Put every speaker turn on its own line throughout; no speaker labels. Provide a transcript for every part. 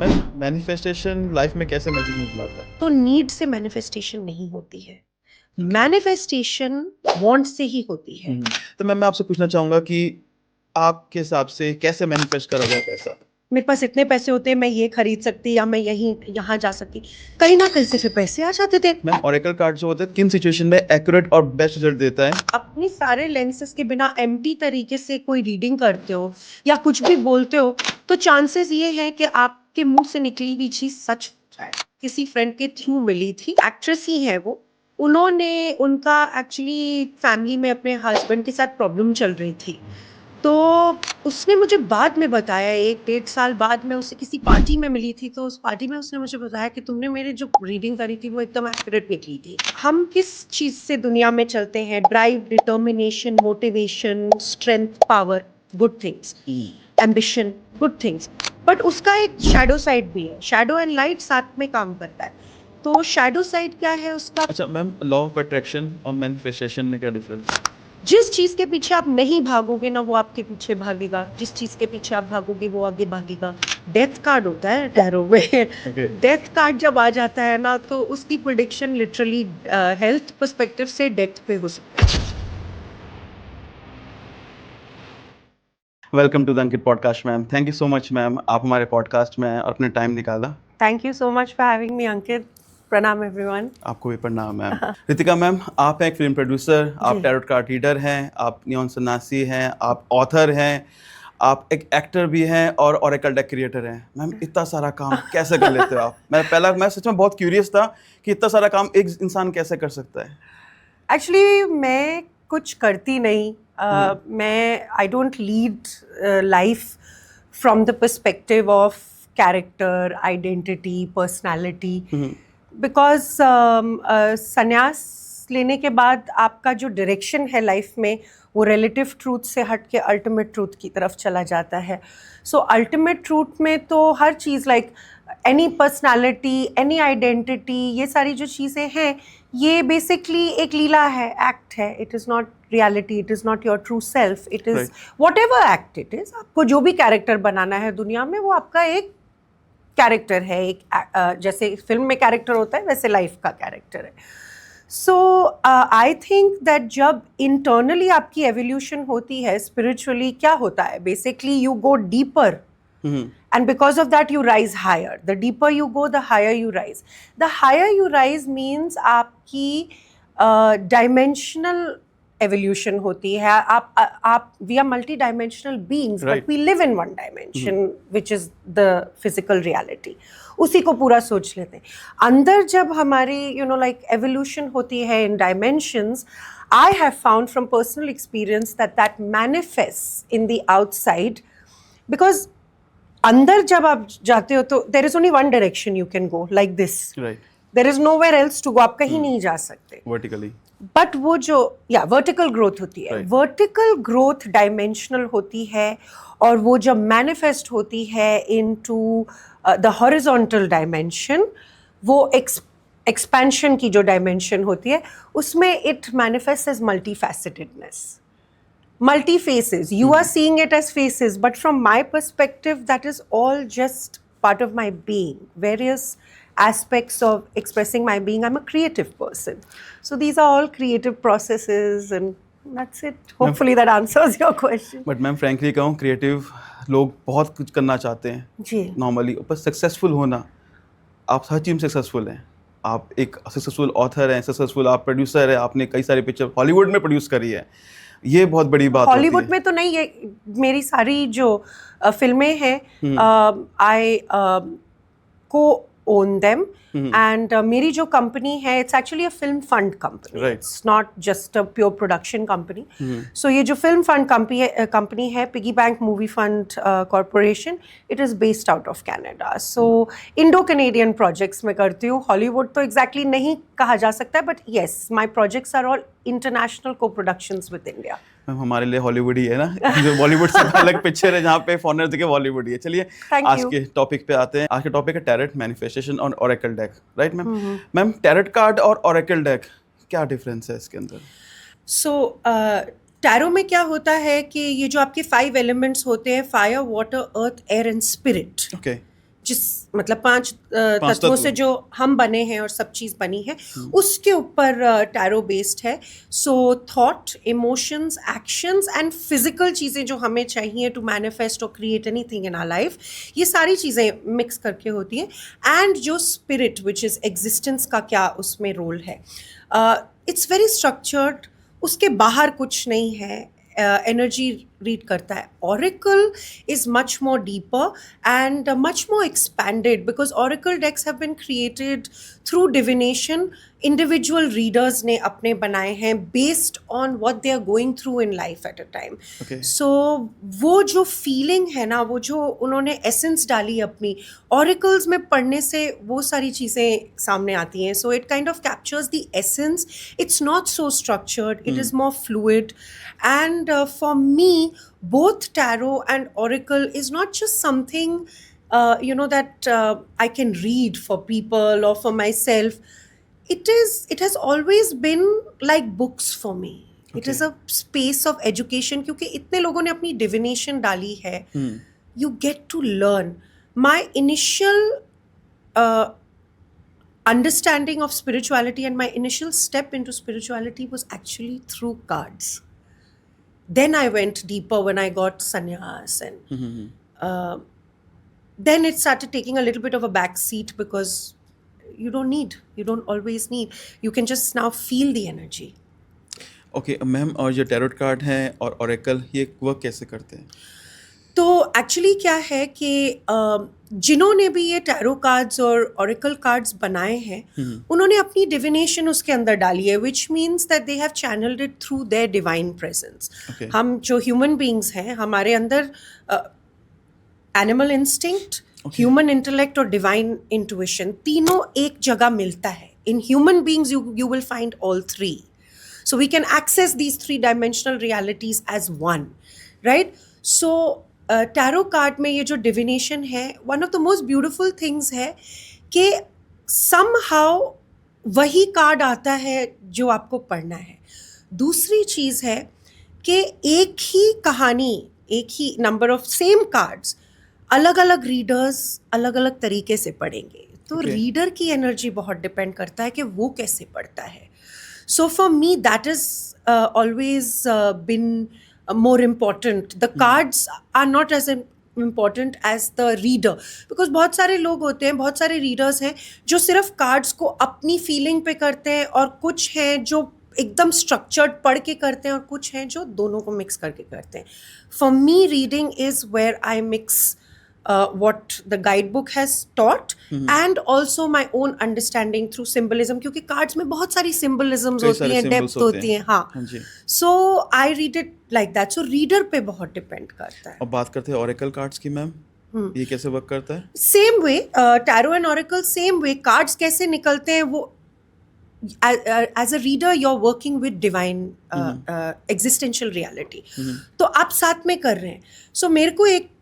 Ma'am manifestation life में कैसे management लाता है?
तो नीड से मैनिफेस्टेशन नहीं होती है, मैनिफेस्टेशन वांट से ही होती है।
तो मैम मैं आपसे पूछना चाहूंगा कि आपके हिसाब से कैसे मैनिफेस्ट करा जाए पैसा?
मेरे पास इतने पैसे होते, मैं ये खरीद सकती या मैं यहीं यहाँ जा सकती, कहीं ना कहीं से फिर पैसे आ जाते थे।
मैम ओरेकल कार्ड जो होता है किन सिचुएशन में एक्यूरेट और बेस्ट रिजल्ट देता है?
अपनी सारे लेंसेज के बिना एम्प्टी तरीके से कोई रीडिंग करते हो या कुछ भी बोलते हो तो चांसेस ये है कि आपके मुंह से निकली हुई चीज सच हो जाए। किसी फ्रेंड के थ्रू मिली थी, एक्ट्रेस ही है वो। उन्होंने उनका एक्चुअली फैमिली में अपने हस्बैंड के साथ प्रॉब्लम चल रही थी, तो उसने मुझे बाद में बताया, 1-1.5 साल बाद मैं उससे किसी पार्टी में मिली थी, तो उस पार्टी में उसने मुझे बताया कि तुमने मेरी जो रीडिंग करी थी वो एकदम एक्यूरेट निकली थी। हम किस चीज से दुनिया में चलते हैं? Drive, determination, motivation, strength, power, good things, ambition, good things. But उसका एक शैडो साइड भी है, शैडो एंड लाइट साथ में काम करता है। तो शैडो साइड क्या है उसका?
अच्छा मैम, लॉ ऑफ अट्रैक्शन और मैनिफेस्टेशन में क्या डिफरेंस?
जिस चीज के पीछे आप नहीं भागोगे ना वो आपके पीछे भागेगा, जिस चीज के पीछे आप भागोगे वो आगे भागेगा। डेथ कार्ड होता है टैरो में। डेथ कार्ड जब आ जाता है ना तो उसकी प्रेडिक्शन लिटरली हेल्थ पर्सपेक्टिव से डेथ पे हो सकती है।
Welcome to the Ankit podcast ma'am. Thank you so much ma'am, आप हमारे पॉडकास्ट में आए और अपने टाइम निकाला।
Thank you so much for having me Ankit. प्रणाम एवरीवन।
आपको भी प्रणाम मैम। रितिका मैम, आप हैं एक फिल्म प्रोड्यूसर, आप टैरोट कार्ड रीडर हैं, आप नियॉन सन्यासी हैं, आप ऑथर हैं, आप एक एक्टर भी हैं और ओरेकल डेक क्रिएटर हैं। मैम इतना सारा काम कैसे कर लेते हो आप? मैं सच में बहुत क्यूरियस था कि इतना सारा काम एक इंसान कैसे कर सकता है।
एक्चुअली मैं कुछ करती नहीं, मैं I don't lead life from the perspective of character, identity, personality. Because संन्यास लेने के बाद आपका जो डायरेक्शन है लाइफ में वो रिलेटिव ट्रूथ से हट के अल्टीमेट ट्रूथ की तरफ चला जाता है। सो अल्टीमेट ट्रूथ में तो हर चीज़ like any personality, any identity, ये सारी जो चीज़ें हैं ये बेसिकली एक लीला है, एक्ट है। It is not reality, it is not your true self, it is what ever act it is. आपको जो भी कैरेक्टर बनाना है दुनिया में वो आपका एक कैरेक्टर है, एक जैसे फिल्म में कैरेक्टर होता है वैसे लाइफ का कैरेक्टर है। सो आई थिंक दैट जब इंटरनली आपकी एवोल्यूशन होती है, स्पिरिचुअली क्या होता है, basically you go deeper and because of that you rise higher. The deeper you go, the higher you rise. The higher you rise means आपकी dimensional evolution होती है। आप we are multi-dimensional beings,
Right.
but we live in one dimension, which is the physical reality. उसी को पूरा सोच लेते हैं। अंदर जब हमारी like evolution होती है in dimensions, I have found from personal experience that manifests in the outside, because अंदर जब आप जाते हो तो there is only one direction you can go, like this. There is nowhere else to go, आप कहीं नहीं जा सकते
वर्टिकली।
बट वो जो वर्टिकल ग्रोथ होती है, वर्टिकल ग्रोथ डायमेंशनल होती है, और वो जब मैनिफेस्ट होती है इनटू द हॉरिजॉन्टल डायमेंशन, वो एक्सपेंशन की जो डायमेंशन होती है उसमें it manifest as multi facetedness, multi faces. You are seeing it as faces, but from my perspective that is all just part of my being, various aspects of expressing my being. I'm a creative person, so these are all creative processes, and that's it. Hopefully that answers your question.
But ma'am frankly कहूँ, creative लोग बहुत कुछ करना चाहते हैं
जी
normally, पर successful होना, आप हर चीज़ में सक्सेसफुल हैं। आप एक सक्सेसफुल ऑथर हैं, सक्सेसफुल आप प्रोड्यूसर हैं, आपने कई सारी पिक्चर हॉलीवुड में प्रोड्यूस करी है, ये बहुत बड़ी बात होती है।
हॉलीवुड में तो नहीं, ये मेरी सारी जो फिल्में हैं, आई को ओन देम, एंड मेरी जो कंपनी है it's actually a film fund company, it's not just a pure production company. So ये जो फिल्म फंड कंपनी है, Piggy Bank Movie Fund Corporation, it is based out of Canada. So Indo Canadian projects में करती हूँ। Hollywood तो exactly नहीं कहा जा सकता है, but yes my projects are all international co productions with India.
हमारे लिए हॉलीवुड ही है ना, जो बॉलीवुड से अलग पिक्चर है जहाँ पे फॉरेनर देखे बॉलीवुड ही है। चलिए आज के टॉपिक पे आते हैं। आज का टॉपिक है टैरोट, मैनिफेस्टेशन और Oracle deck, right ma'am? Ma'am tarot card और ओरेकल डेक क्या डिफरेंस है इसके अंदर?
सो टैरो में क्या होता है कि ये जो आपके 5 एलिमेंट्स होते हैं, fire, water, earth, air and spirit,
okay,
जिस मतलब पांच तत्वों
तत्व।
से जो हम बने हैं और सब चीज़ बनी है उसके ऊपर टैरो बेस्ड है. So thought, emotions, actions and physical चीज़ें जो हमें चाहिए टू मैनिफेस्ट और create anything in our life, ये सारी चीज़ें मिक्स करके होती हैं. एंड जो स्पिरिट विच इज़ एग्जिस्टेंस का क्या उसमें रोल है, इट्स वेरी स्ट्रक्चर्ड, उसके बाहर कुछ नहीं है. एनर्जी रीड करता है. Oracle is much more deeper and much more expanded because Oracle decks have been created through divination. Individual readers ने अपने बनाए हैं based on what they are going through in life at a time.
Okay.
So वो जो feeling है ना, वो जो उन्होंने essence डाली अपनी oracles में पढ़ने से वो सारी चीज़ें सामने आती हैं. So it kind of captures the essence. It's not so structured. It is more fluid. And for me, both tarot and oracle is not just something that I can read for people or for myself. It has always been like books for me. It is a space of education क्योंकि इतने लोगों ने अपनी divination डाली है. You get to learn. My initial understanding of spirituality and my initial step into spirituality was actually through cards. Then I went deeper when I got sannyas, and then it started taking a little bit of a back seat because you don't always need. You can just now feel the energy.
Okay ma'am, और जो tarot card हैं और Oracle, ये work कैसे करते हैं?
तो actually क्या है कि जिन्होंने भी ये टैरो कार्ड्स और ओरेकल कार्ड्स बनाए हैं उन्होंने अपनी डिविनेशन उसके अंदर डाली है, which means that they have channelled it through their divine presence. हम जो ह्यूमन बीइंग्स हैं, हमारे अंदर एनिमल इंस्टिंक्ट, ह्यूमन इंटेलेक्ट और डिवाइन इंट्यूशन तीनों एक जगह मिलता है. In human beings you will find all three. So we can access these three-dimensional realities as one, right? So tarot card में ये जो divination है, one of the most beautiful things है कि somehow वही कार्ड आता है जो आपको पढ़ना है. दूसरी चीज़ है कि एक ही कहानी, एक ही नंबर ऑफ सेम कार्ड्स अलग अलग रीडर्स अलग अलग तरीके से पढ़ेंगे. तो रीडर की एनर्जी बहुत डिपेंड करता है कि वो कैसे पढ़ता है. So for me, that has always been more important. The cards are not as important as the reader. Because बहुत सारे लोग होते हैं, बहुत सारे readers हैं जो सिर्फ cards को अपनी feeling पे करते हैं, और कुछ हैं जो एकदम structured पढ़ के करते हैं, और कुछ हैं जो दोनों को mix करके करते हैं. For me, reading is where I mix what the guidebook has taught and also my own understanding through symbolism, क्योंकि cards में बहुत सारी symbolisms होती हैं, depth होती हैं. हाँ. So I read it like that. So reader पे बहुत depend करता है.
अब बात करते हैं oracle cards की मैम, ये कैसे वर्क करता है?
Same way, tarot and oracle same way. Cards कैसे निकलते हैं वो, as a reader you're working with divine existential reality. तो आप साथ में कर रहे हैं. So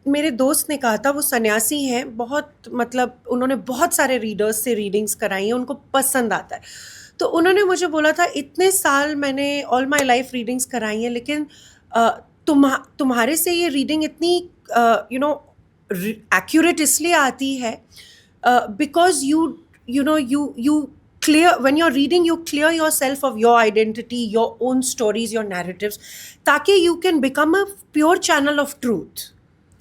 मेरे दोस्त ने कहा था, वो सन्यासी हैं, बहुत मतलब उन्होंने बहुत सारे रीडर्स से रीडिंग्स कराई हैं, उनको पसंद आता है. तो उन्होंने मुझे बोला था, इतने साल मैंने ऑल माई लाइफ रीडिंग्स कराई हैं, लेकिन तुम्हारे से ये रीडिंग इतनी एक्यूरेट इसलिए आती है because you clear, when you're reading, you clear yourself of your identity, your own stories, your narratives, ताकि you can become a pure channel of truth.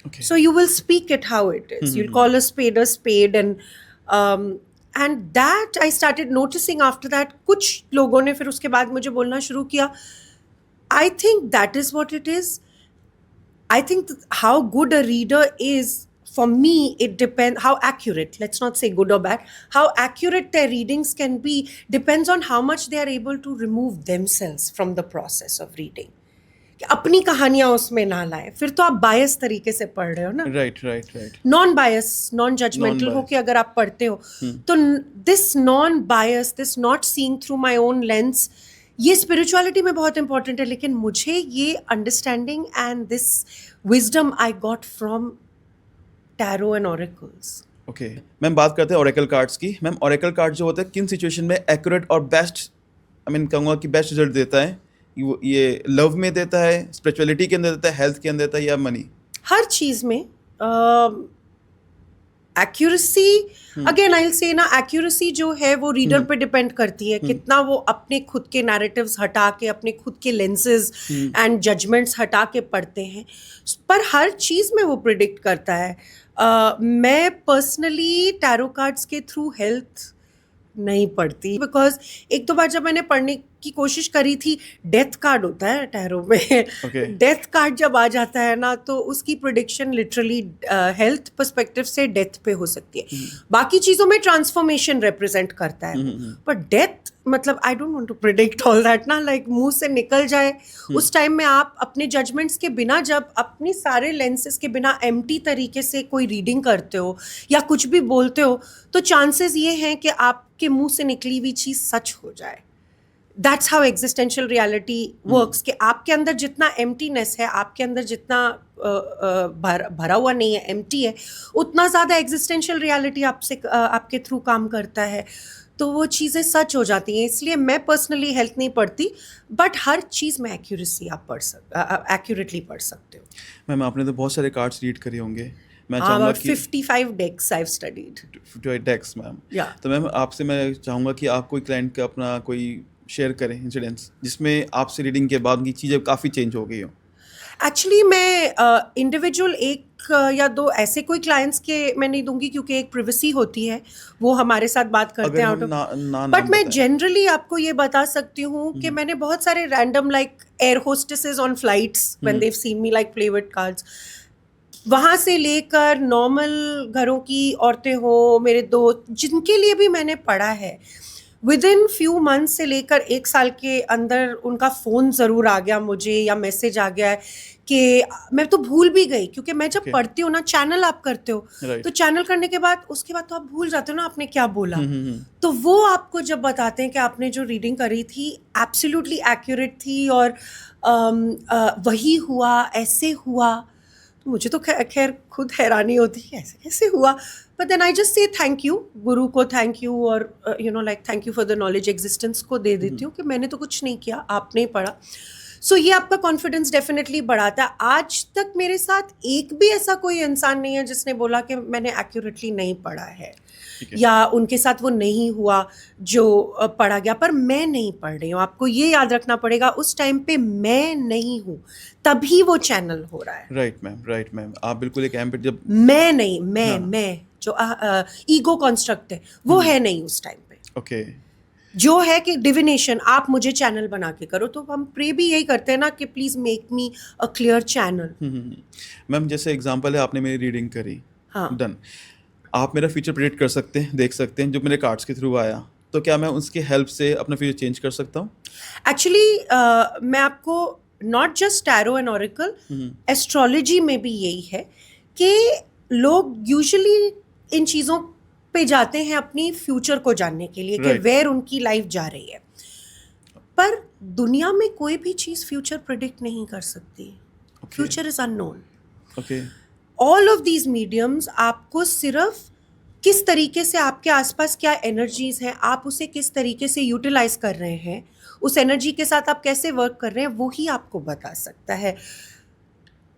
Okay.
So you will speak it how it is. You'll call a spade, and that I started noticing after that. कुछ लोगों ने फिर उसके बाद मुझे बोलना शुरू किया. I think that is what it is. I think how good a reader is, for me, it depends how accurate, let's not say good or bad, how accurate their readings can be depends on how much they are able to remove themselves from the process of reading. अपनी कहानियां उसमें ना लाए, फिर तो आप बायस तरीके से पढ़ रहे हो ना.
Right.
Non bias, non judgmental हो कि अगर आप पढ़ते हो तो this non bias, this not seeing through my own lens, ये स्पिरिचुअलिटी में बहुत इंपॉर्टेंट है. लेकिन मुझे ये understanding and this wisdom I got from tarot and oracles.
Okay ma'am, बात करते हैं ओरेकल कार्ड्स की. मैम, ओरेकल कार्ड जो होता है किन सिचुएशन में एक्यूरेट और बेस्ट, कहूँगा कि बेस्ट रिजल्ट देता है? ये लव में देता है, स्पिरिचुअलिटी के अंदर देता है, हेल्थ के अंदर देता है, या मनी?
हर चीज़ में. Accuracy again I will say ना, एक्यूरेसी जो है वो रीडर पे डिपेंड करती है, कितना वो अपने खुद के नैरेटिव्स हटा के, अपने खुद के लेंसेज एंड जजमेंट्स हटा के पढ़ते हैं, पर हर चीज़ में वो प्रिडिक्ट करता है। मैं पर्सनली टैरो कार्ड्स के थ्रू हेल्थ नहीं पढ़ती, बिकॉज एक दो बार जब मैंने पढ़ने की कोशिश करी थी, डेथ कार्ड होता है टैरो में, डेथ कार्ड जब आ जाता है ना, तो उसकी प्रिडिक्शन लिटरली हेल्थ पर्सपेक्टिव से डेथ पे हो सकती है। बाकी चीज़ों में ट्रांसफॉर्मेशन रिप्रेजेंट करता है, पर डेथ मतलब I don't want to predict all that ना, लाइक मुंह से निकल जाए उस टाइम में, आप अपने जजमेंट्स के बिना, जब अपनी सारे लेंसेज के बिना एम्प्टी तरीके से कोई रीडिंग करते हो या कुछ भी बोलते हो, तो चांसेस ये हैं कि आपके मुंह से निकली हुई चीज़ सच हो जाए। That's how existential reality works, कि आपके अंदर जितना एम्प्टीनेस है, आपके अंदर जितना भरा हुआ नहीं है, एम्प्टी है, उतना ज़्यादा एग्जिस्टेंशियल रियलिटी आपसे आपके थ्रू काम करता है, तो वो चीज़ें सच हो जाती हैं। इसलिए मैं पर्सनली हेल्थ नहीं पढ़ती, बट हर चीज़ में एक्यूरेसी आप एक्यूरेटली पढ़ सकते हो।
मैम आपने तो बहुत सारे कार्ड्स रीड करे होंगे, मैं
हाँ,
चाहूँगा
about
कि
55 decks I've studied.
डेक्स मैम,
Yeah.
तो मैम आपसे मैं चाहूँगा कि आप कोई क्लाइंट का अपना कोई शेयर करें इंसिडेंट्स जिसमें आपसे रीडिंग के बाद की चीज़ें काफ़ी चेंज हो गई हो।
एक्चुअली मैं इंडिविजुअल एक या दो ऐसे कोई क्लाइंट्स के मैं नहीं दूंगी, क्योंकि एक प्रिवेसी होती है, वो हमारे साथ बात करते
अगर
हैं
हम
आउट
ना,
ऑफ,
ना
बट
नाम
मैं
बताएं।
जनरली आपको ये बता सकती हूँ कि मैंने बहुत सारे random like air hostesses on flights when they've seen me like play with cards, वहाँ से लेकर नॉर्मल घरों की औरतें हो, मेरे दोस्त जिनके लिए भी मैंने पढ़ा है, विद इन फ्यू मंथ्स से लेकर 1 साल के अंदर उनका फ़ोन ज़रूर आ गया मुझे, या मैसेज आ गया है कि मैं तो भूल भी गई, क्योंकि मैं जब
Okay.
पढ़ती हूँ ना, चैनल आप करते हो,
Right.
तो चैनल करने के बाद उसके बाद तो आप भूल जाते हो ना आपने क्या बोला, तो वो आपको जब बताते हैं कि आपने जो रीडिंग करी थी एब्सोल्युटली एक्यूरेट थी, और वही हुआ, ऐसे हुआ, तो मुझे तो खैर खुद हैरानी होती है ऐसे कैसे हुआ, but then I just say thank you, guru को थैंक यू, और you know like thank you for the knowledge, existence को दे देती हूँ कि मैंने तो कुछ नहीं किया, आपने ही पढ़ा। सो ये आपका कॉन्फिडेंस डेफिनेटली बढ़ाता है। आज तक मेरे साथ एक भी ऐसा कोई इंसान नहीं है जिसने बोला कि मैंने एक्यूरेटली नहीं पढ़ा है, या उनके साथ वो नहीं हुआ जो पढ़ा गया, पर मैं नहीं पढ़ रही हूँ। आपको ये याद रखना पड़ेगा, उस टाइम पे मैं नहीं हूँ, तभी वो चैनल हो रहा है।
राइट मैम, आप बिल्कुल एक एम्प्टी, जब
मैं नहीं, मैं जो ईगो कॉन्स्ट्रक्ट है वो है नहीं उस टाइम पे।
ओके,
जो है कि डिविनेशन, आप मुझे चैनल बना के करो, तो हम प्रे भी यही करते हैं ना कि please make me a clear channel.
Ma'am जैसे एग्जांपल है, आपने मेरी रीडिंग करी,
हाँ।
डन, आप मेरा फ्यूचर प्रेडिक्ट कर सकते हैं, देख सकते हैं, जो मेरे कार्ड्स के थ्रू आया, तो क्या मैं उसकी हेल्प से अपना फ्यूचर चेंज कर सकता हूँ?
एक्चुअली मैं आपको not just tarot and oracle, astrology में भी यही है कि लोग यूजुअली इन चीज़ों पे जाते हैं अपनी फ्यूचर को जानने के लिए, कि
Right.
वेयर उनकी लाइफ जा रही है, पर दुनिया में कोई भी चीज़ फ्यूचर प्रिडिक्ट नहीं कर सकती। Future is unknown.
Okay,
all of these mediums आपको सिर्फ किस तरीके से आपके आसपास क्या एनर्जीज हैं, आप उसे किस तरीके से यूटिलाइज कर रहे हैं, उस एनर्जी के साथ आप कैसे वर्क कर रहे हैं, वो ही आपको बता सकता है।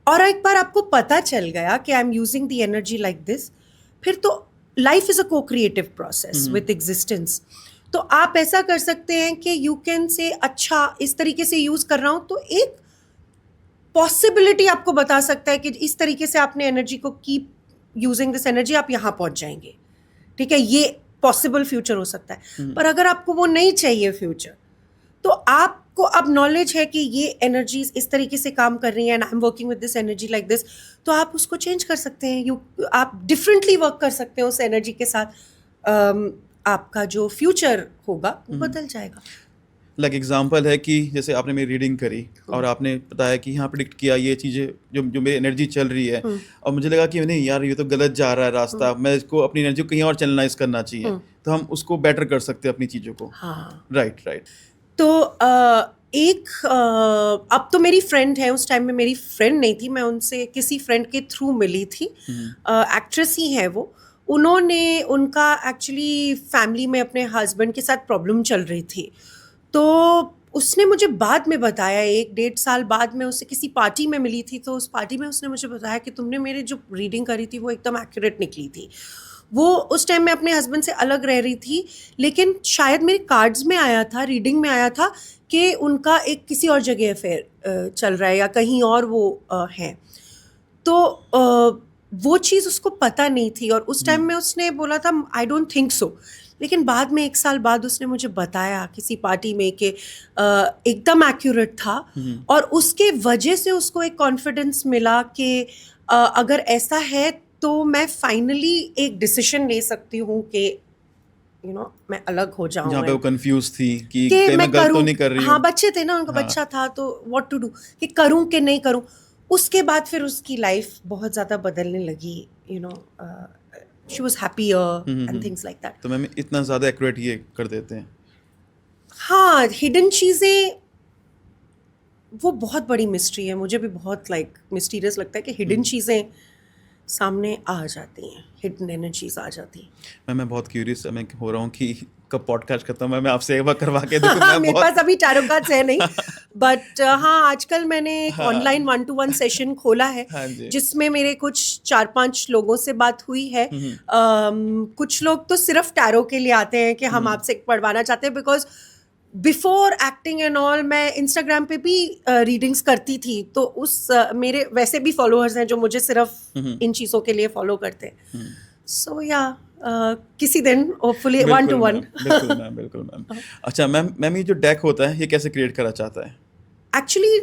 और एक बार आपको पता चल गया कि I am using the energy like this, फिर तो लाइफ इज अ को क्रिएटिव प्रोसेस विद एग्जिस्टेंस। तो आप ऐसा कर सकते हैं कि यू कैन से अच्छा इस तरीके से यूज कर रहा हूं, तो एक पॉसिबिलिटी आपको बता सकता है कि इस तरीके से आपने एनर्जी को कीप यूजिंग दिस एनर्जी, आप यहाँ पहुंच जाएंगे। ठीक है, ये पॉसिबल फ्यूचर हो सकता है। पर अगर आपको वो नहीं चाहिए फ्यूचर, तो आपको अब नॉलेज है कि ये एनर्जीज इस तरीके से काम कर रही हैं, and I am working with this energy like this, तो आप उसको चेंज कर सकते हैं। आप डिफरेंटली वर्क कर सकते हैं उस एनर्जी के साथ। आपका जो फ्यूचर होगा वो बदल जाएगा।
लाइक एग्जांपल है कि जैसे आपने मेरी रीडिंग करी और आपने बताया कि यहाँ प्रिडिक्ट किया ये चीज़ें, जो मेरी एनर्जी चल रही है, और मुझे लगा कि नहीं यार ये तो गलत जा रहा है रास्ता, मैं इसको अपनी एनर्जी को कहीं और चैनलाइज करना चाहिए, तो हम उसको बेटर कर सकते हैं अपनी चीज़ों को।
हाँ,
राइट।
तो अब तो मेरी फ्रेंड है, उस टाइम में मेरी फ्रेंड नहीं थी, मैं उनसे किसी फ्रेंड के थ्रू मिली थी। एक्ट्रेस ही है वो। उन्होंने, उनका एक्चुअली फैमिली में अपने हस्बैंड के साथ प्रॉब्लम चल रही थी, तो उसने मुझे बाद में बताया, 1-1.5 साल बाद में उससे किसी पार्टी में मिली थी, तो उस पार्टी में उसने मुझे बताया कि तुमने मेरे जो रीडिंग करी थी वो एकदम एक्यूरेट निकली थी। वो उस टाइम मैं अपने हस्बैंड से अलग रह रही थी, लेकिन शायद मेरे कार्ड्स में आया था, रीडिंग में आया था कि उनका एक किसी और जगह अफेयर चल रहा है या कहीं और वो हैं। तो वो चीज़ उसको पता नहीं थी और उस टाइम में उसने बोला था आई डोंट थिंक सो, लेकिन बाद में 1 साल बाद उसने मुझे बताया किसी पार्टी में कि एकदम एक्यूरेट था और उसके वजह से उसको एक कॉन्फिडेंस मिला कि अगर ऐसा है तो मैं फाइनली एक डिसीजन ले सकती हूँ कि मैं अलग हो जाऊँ।
जहाँ पे वो कंफ्यूज थी कि
कि
कहीं मैं गलत तो
करूं,
नहीं कर रही
हाँ
हूँ।
बच्चे थे ना, उनका बच्चा था, तो व्हाट टू डू, कि करूं कि नहीं करूं। उसके बाद फिर उसकी लाइफ बहुत ज़्यादा बदलने लगी, she was happier and things like that.
तो मैम इतना ज़्यादा एक्यूरेट ये कर देते हैं।
हाँ, हिडन चीज़ें वो बहुत बड़ी मिस्ट्री है, मुझे भी बहुत मिस्टीरियस लगता है कि हिडन चीज़ें सामने आ जाती हैं, हिडन एनर्जीज आ जाती हैं।
मैं बहुत क्यूरियस मैं हो रहा हूँ कि कब पॉडकास्ट खत्म है, मैं आपसे एक बार करवा के देखूँ। मैं
मेरे
बहुत
पास अभी टैरो कार्ड्स है नहीं, बट हाँ आजकल मैंने एक ऑनलाइन 1-to-1 सेशन खोला है
हाँ जी।
जिसमें मेरे कुछ 4-5 लोगों से बात हुई है। कुछ लोग तो सिर्फ टैरो के लिए आते हैं कि हम आपसे पढ़वाना चाहते हैं, because before acting and all मैं इंस्टाग्राम पे भी रीडिंग्स करती थी, तो मेरे वैसे भी फॉलोअर्स हैं जो मुझे सिर्फ इन चीज़ों के लिए फॉलो करते हैं। सो या किसी दिन होपफुली 1-to-1।
बिल्कुल मैम। अच्छा मैम ये जो डेक होता है ये कैसे क्रिएट करा चाहता है?
एक्चुअली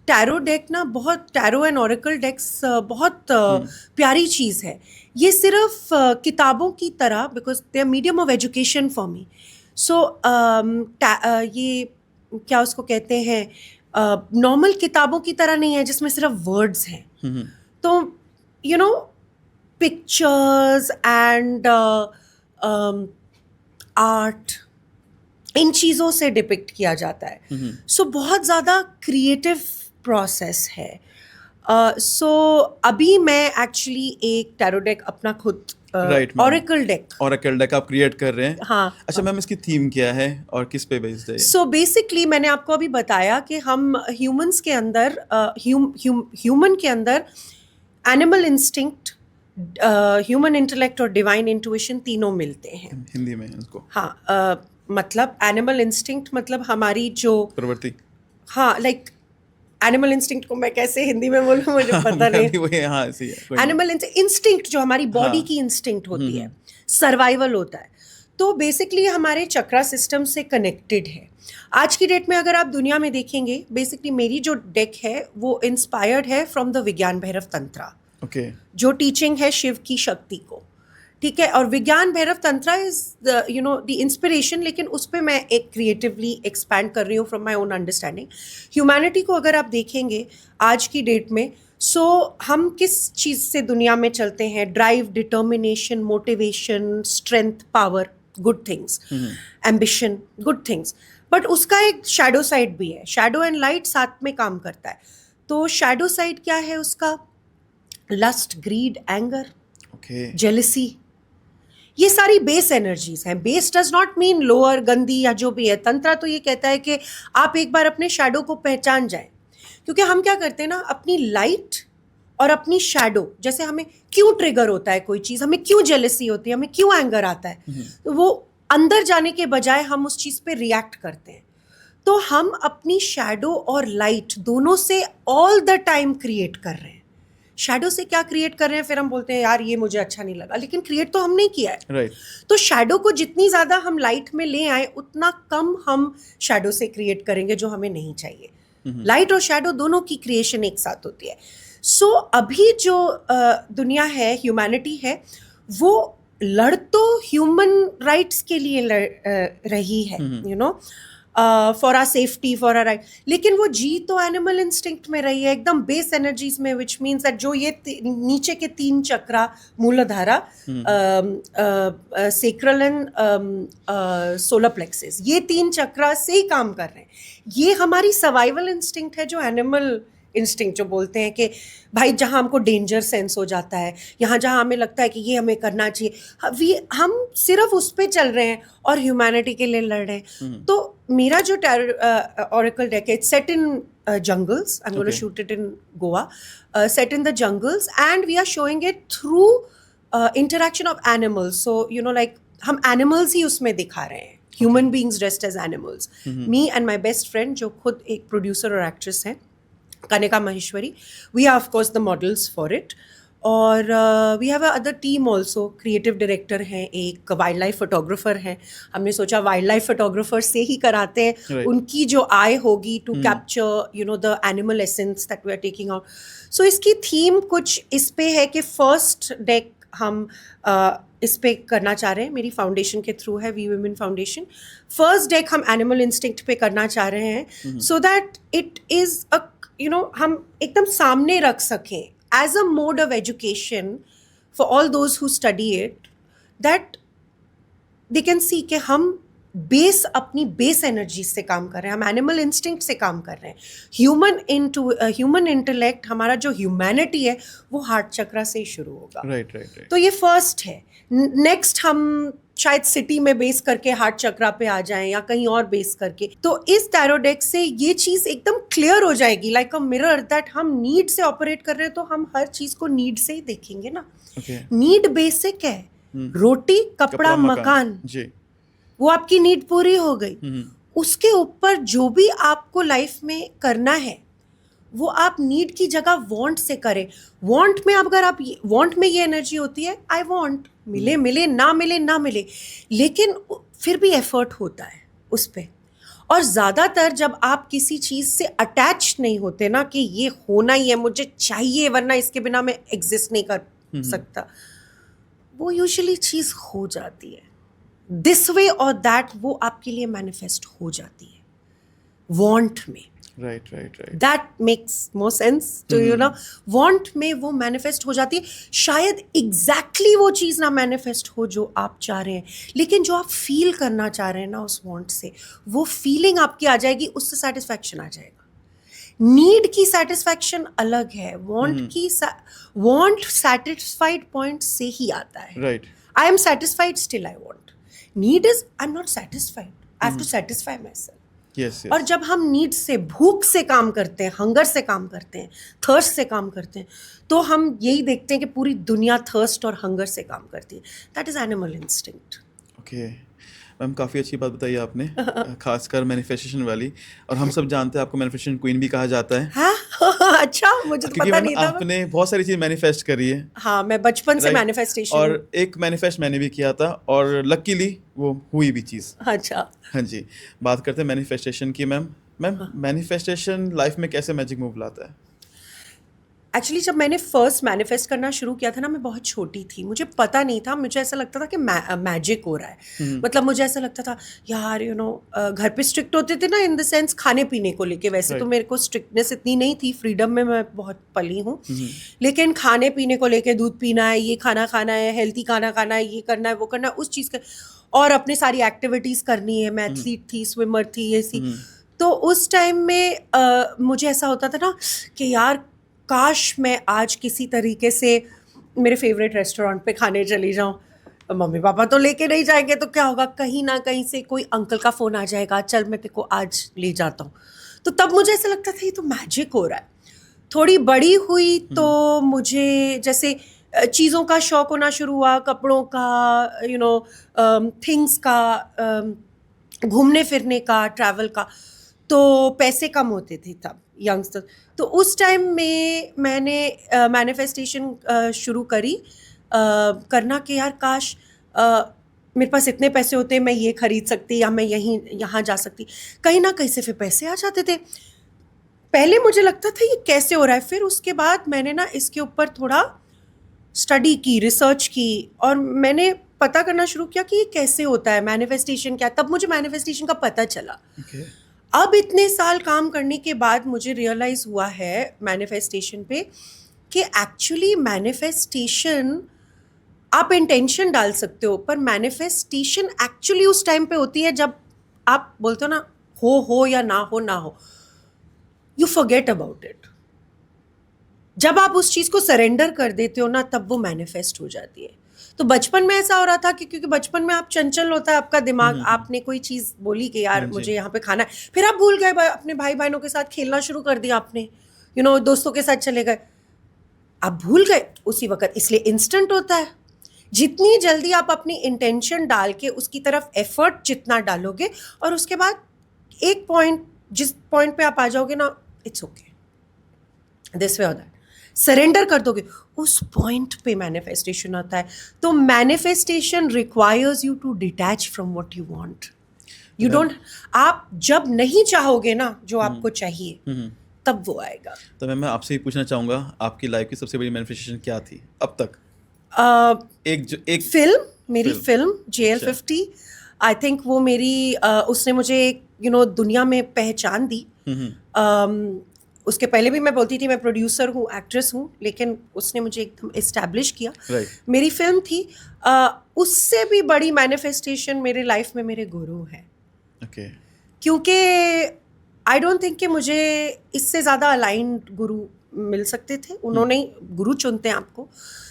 टैरो डेक ना, बहुत टैरो एंड ओरेकल डेक्स बहुत प्यारी चीज़ है। ये सिर्फ किताबों की तरह, because they are medium of education for me. So ये क्या उसको कहते हैं, नॉर्मल किताबों की तरह नहीं है जिसमें सिर्फ वर्ड्स हैं। तो पिक्चर्स एंड आर्ट, इन चीज़ों से डिपिक्ट किया जाता है। सो बहुत ज़्यादा क्रिएटिव प्रोसेस है। सो अभी मैं एक्चुअली एक टैरो डेक अपना खुद ओरेकल
डेक आप क्रिएट कर रहे हैं।
हाँ।
अच्छा मैम इसकी थीम क्या है और किस पे बेस्ड है?
सो बेसिकली मैंने आपको अभी बताया कि हम ह्यूमंस के अंदर ह्यूमन के अंदर एनिमल इंस्टिंक्ट, ह्यूमन इंटेलेक्ट और डिवाइन इंट्यूशन तीनों मिलते हैं।
हिंदी में इसको
हाँ, मतलब एनिमल इंस्टिंक्ट मतलब हमारी जो
प्रवृत्ति।
हाँ, एनिमल इंस्टिंक्ट को मैं कैसे हिंदी में बोलूँ मुझे पता नहीं।
हाँ, ऐसी है।
एनिमल इंस्टिंक्ट जो हमारी बॉडी की इंस्टिंक्ट होती है, सर्वाइवल होता है, तो बेसिकली हमारे चक्रा सिस्टम से कनेक्टेड है। आज की डेट में अगर आप दुनिया में देखेंगे, बेसिकली मेरी जो डेक है वो इंस्पायर्ड है फ्रॉम द विज्ञान भैरव तंत्रा, जो टीचिंग है शिव की शक्ति को, ठीक है। और विज्ञान Bhairav tantra is the inspiration, लेकिन उस पर मैं एक क्रिएटिवली एक्सपैंड कर रही हूँ from my own understanding. Humanity को अगर आप देखेंगे आज की डेट में, सो हम किस चीज़ से दुनिया में चलते हैं? Drive, determination, motivation, strength, power, good things, ambition, good things. But उसका एक शैडो साइड भी है, शैडो एंड लाइट साथ में काम करता है। तो शैडो साइड क्या है उसका? लस्ट, ग्रीड, एंगर, जेलसी, ये सारी बेस एनर्जीज हैं। Base does not mean lower, गंदी या जो भी है। तंत्रा तो ये कहता है कि आप एक बार अपने शैडो को पहचान जाएं, क्योंकि हम क्या करते हैं ना, अपनी लाइट और अपनी शैडो, जैसे हमें क्यों ट्रिगर होता है कोई चीज़, हमें क्यों जेलसी होती है, हमें क्यों एंगर आता है, तो वो अंदर जाने के बजाय हम उस चीज़ पे रिएक्ट करते हैं। तो हम अपनी शैडो और लाइट दोनों से ऑल द टाइम क्रिएट कर रहे हैं। शैडो से क्या क्रिएट कर रहे हैं, फिर हम बोलते हैं यार ये मुझे अच्छा नहीं लगा, लेकिन क्रिएट तो हमने किया है।
राइट।
तो शैडो को जितनी ज़्यादा हम लाइट में ले आए, उतना कम हम शैडो से क्रिएट करेंगे जो हमें नहीं चाहिए। लाइट और शैडो दोनों की क्रिएशन एक साथ होती है। सो अभी जो दुनिया है, ह्यूमैनिटी है, वो लड़ तो ह्यूमन राइट्स के लिए रही है, for our safety, for our right, लेकिन वो जी तो एनिमल इंस्टिंक्ट में रही है, एकदम बेस एनर्जीज में, विच मीन्स दैट जो ये नीचे के 3 चक्रा, मूलाधारा, सेक्रल एंड सोलर प्लेक्सेस, ये 3 चक्रा से ही काम कर रहे हैं। ये हमारी सर्वाइवल इंस्टिंक्ट है जो एनिमल इंस्टिंक्ट जो बोलते हैं कि भाई जहाँ हमको डेंजर सेंस हो जाता है, यहाँ जहाँ हमें लगता है कि ये हमें करना चाहिए, हम सिर्फ उस पे चल रहे हैं और ह्यूमैनिटी के लिए लड़ रहे हैं। तो मेरा जो ऑरेकल डेक है, set in jungles. I'm going to
Okay.
shoot it in Goa, set in the jungles, and we are showing it through interaction of animals. So like हम animals ही उसमें दिखा रहे हैं, human beings dressed as animals. Me and my best friend जो खुद एक producer और actress हैं, Kanika Maheshwari, we are of course the models for it. और we have other team also, creative director हैं, एक वाइल्ड लाइफ फोटोग्राफर हैं। हमने सोचा वाइल्ड लाइफ फोटोग्राफर से ही कराते हैं,
Right.
उनकी जो आय होगी to capture the animal essence that we are taking out. So इसकी थीम कुछ इस पे है कि फर्स्ट डेक हम इस पे करना चाह रहे हैं, मेरी फाउंडेशन के थ्रू है, we women foundation. First deck हम एनिमल इंस्टिंक्ट पे करना चाह रहे हैं, सो दैट इट इज़ हम एकदम सामने रख सकें as a mode of education for all those who study it, that they can see कि हम अपनी बेस एनर्जी से काम कर रहे हैं, हम एनिमल इंस्टिंक्ट से काम कर रहे हैं। ह्यूमन इंटेलेक्ट, हमारा जो ह्यूमैनिटी है वो हार्ट चक्रा से ही शुरू होगा।
राइट।
तो ये फर्स्ट है। नेक्स्ट हम शायद सिटी में बेस करके हार्ट चक्रा पे आ जाएं या कहीं और बेस करके। तो इस टैरो डेक से ये चीज़ एकदम क्लियर हो जाएगी, लाइक अ मिरर, दैट हम नीड से ऑपरेट कर रहे हैं, तो हम हर चीज़ को नीड से ही देखेंगे ना। नीड बेसिक है, रोटी कपड़ा मकान,
जी,
वो आपकी नीड पूरी हो गई। उसके ऊपर जो भी आपको लाइफ में करना है वो आप नीड की जगह वांट से करें। वांट में अगर आप वांट में ये एनर्जी होती है, आई वांट, मिले मिले ना मिले ना मिले, लेकिन फिर भी एफर्ट होता है उस पर। और ज़्यादातर जब आप किसी चीज़ से अटैच नहीं होते ना कि ये होना ही है, मुझे चाहिए, वरना इसके बिना मैं एग्जिस्ट नहीं कर सकता, वो यूजुअली चीज़ हो जाती है दिस वे और दैट, वो आपके लिए मैनिफेस्ट हो जाती है वांट में।
Right.
That makes more sense to want में वो मैनिफेस्ट हो जाती है। शायद एग्जैक्टली वो चीज़ ना मैनिफेस्ट हो जो आप चाह रहे हैं, लेकिन जो आप फील करना चाह रहे हैं ना उस वांट से, वो फीलिंग आपकी आ जाएगी, उससे सेटिस्फैक्शन आ जाएगा। नीड की सेटिस्फैक्शन अलग है, वांट सेटिस्फाइड पॉइंट से ही आता है।
Right.
I am satisfied, still I want. Need is I am not satisfied, I have to satisfy my self.
Yes.
और जब हम नीड से, भूख से काम करते हैं, हंगर से काम करते हैं, थर्स्ट से काम करते हैं, तो हम यही देखते हैं कि पूरी दुनिया थर्स्ट और हंगर से काम करती है। That is animal instinct.
Okay ma'am, काफ़ी अच्छी बात बताई आपने, खासकर मैनिफेस्टेशन वाली। और हम सब जानते हैं आपको मैनिफेस्टेशन क्वीन भी कहा जाता है।
हाँ? अच्छा, मुझे तो
क्योंकि
पता
मैम
नहीं था।
आपने बहुत सारी चीज़ मैनिफेस्ट करी है।
हाँ, मैं बचपन से
Right?
मैनिफेस्टेशन।
और एक मैनिफेस्ट मैंने भी किया था और लकीली वो हुई भी चीज़।
अच्छा,
हाँ जी, बात करते हैं मैनिफेस्टेशन की। मैम मैनिफेस्टेशन लाइफ में कैसे मैजिक मूव लाता है?
एक्चुअली जब मैंने फर्स्ट मैनिफेस्ट करना शुरू किया था ना, मैं बहुत छोटी थी, मुझे पता नहीं था, मुझे ऐसा लगता था कि मैजिक हो रहा है। मतलब मुझे ऐसा लगता था यार घर पे स्ट्रिक्ट होते थे ना, इन द सेंस खाने पीने को लेके। वैसे तो मेरे को स्ट्रिक्टनेस इतनी नहीं थी, फ्रीडम में मैं बहुत पली हूँ, लेकिन खाने पीने को लेके, दूध पीना है, ये खाना खाना है, हेल्थी खाना खाना है, ये करना है, वो करना है, उस चीज़ का, और अपनी सारी एक्टिविटीज़ करनी है। मैं एथलीट थी, स्विमर थी, ये सी। तो उस टाइम में मुझे ऐसा होता था ना कि यार काश मैं आज किसी तरीके से मेरे फेवरेट रेस्टोरेंट पे खाने चली जाऊँ। मम्मी पापा तो लेके नहीं जाएंगे तो क्या होगा, कहीं ना कहीं से कोई अंकल का फ़ोन आ जाएगा, चल मैं तेरे को आज ले जाता हूँ। तो तब मुझे ऐसा लगता था ये तो मैजिक हो रहा है। थोड़ी बड़ी हुई तो मुझे जैसे चीज़ों का शौक होना शुरू हुआ, कपड़ों का, थिंग्स का, घूमने फिरने का, ट्रैवल का। तो पैसे कम होते थे तब, यंगस्टर। तो उस टाइम में मैंने मैनिफेस्टेशन शुरू करी करना कि यार काश मेरे पास इतने पैसे होते, मैं ये खरीद सकती, या मैं यहाँ जा सकती। कहीं ना कहीं से फिर पैसे आ जाते थे। पहले मुझे लगता था ये कैसे हो रहा है, फिर उसके बाद मैंने ना इसके ऊपर थोड़ा स्टडी की, रिसर्च की, और मैंने पता करना शुरू किया कि ये कैसे होता है, मैनिफेस्टेशन क्या। तब मुझे मैनिफेस्टेशन का पता चला। अब इतने साल काम करने के बाद मुझे रियलाइज़ हुआ है मैनिफेस्टेशन पे कि एक्चुअली मैनिफेस्टेशन आप इंटेंशन डाल सकते हो, पर मैनिफेस्टेशन एक्चुअली उस टाइम पे होती है जब आप बोलते हो ना, हो या ना हो, यू फॉरगेट अबाउट इट। जब आप उस चीज को सरेंडर कर देते हो ना, तब वो मैनिफेस्ट हो जाती है। तो बचपन में ऐसा हो रहा था कि क्योंकि बचपन में आप चंचल होता है आपका दिमाग, आपने कोई चीज बोली कि यार मुझे यहाँ पे खाना है, फिर आप भूल गए, अपने भाई बहनों के साथ खेलना शुरू कर दिया आपने, दोस्तों के साथ चले गए, आप भूल गए उसी वक्त। इसलिए इंस्टेंट होता है। जितनी जल्दी आप अपनी इंटेंशन डाल के उसकी तरफ एफर्ट जितना डालोगे, और उसके बाद एक पॉइंट, जिस पॉइंट पे आप आ जाओगे ना, इट्स ओके, दिस वे और दैट, सरेंडर कर दोगे, उस पॉइंट पे मैनिफेस्टेशन आता है। तो manifestation requires you to detach from what you want. You don't, आप जब नहीं चाहोगे ना जो आपको चाहिए, तब वो आएगा।
तो मैं आपसे ही पूछना चाहूँगा, आपकी लाइफ की सबसे बड़ी मैनिफेस्टेशन क्या थी अब तक? एक
फिल्म, मेरी फिल्म JL50, आई थिंक वो मेरी उसने मुझे दुनिया में पहचान दी। उसके पहले भी मैं बोलती थी मैं प्रोड्यूसर हूँ, एक्ट्रेस हूँ, लेकिन उसने मुझे एकदम एस्टैब्लिश किया। मेरी फिल्म थी। उससे भी बड़ी मैनिफेस्टेशन मेरे लाइफ में मेरे गुरु हैं। क्योंकि आई डोंट थिंक कि मुझे इससे ज़्यादा अलाइंड गुरु मिल सकते थे। उन्होंने गुरु चुनते हैं आपको।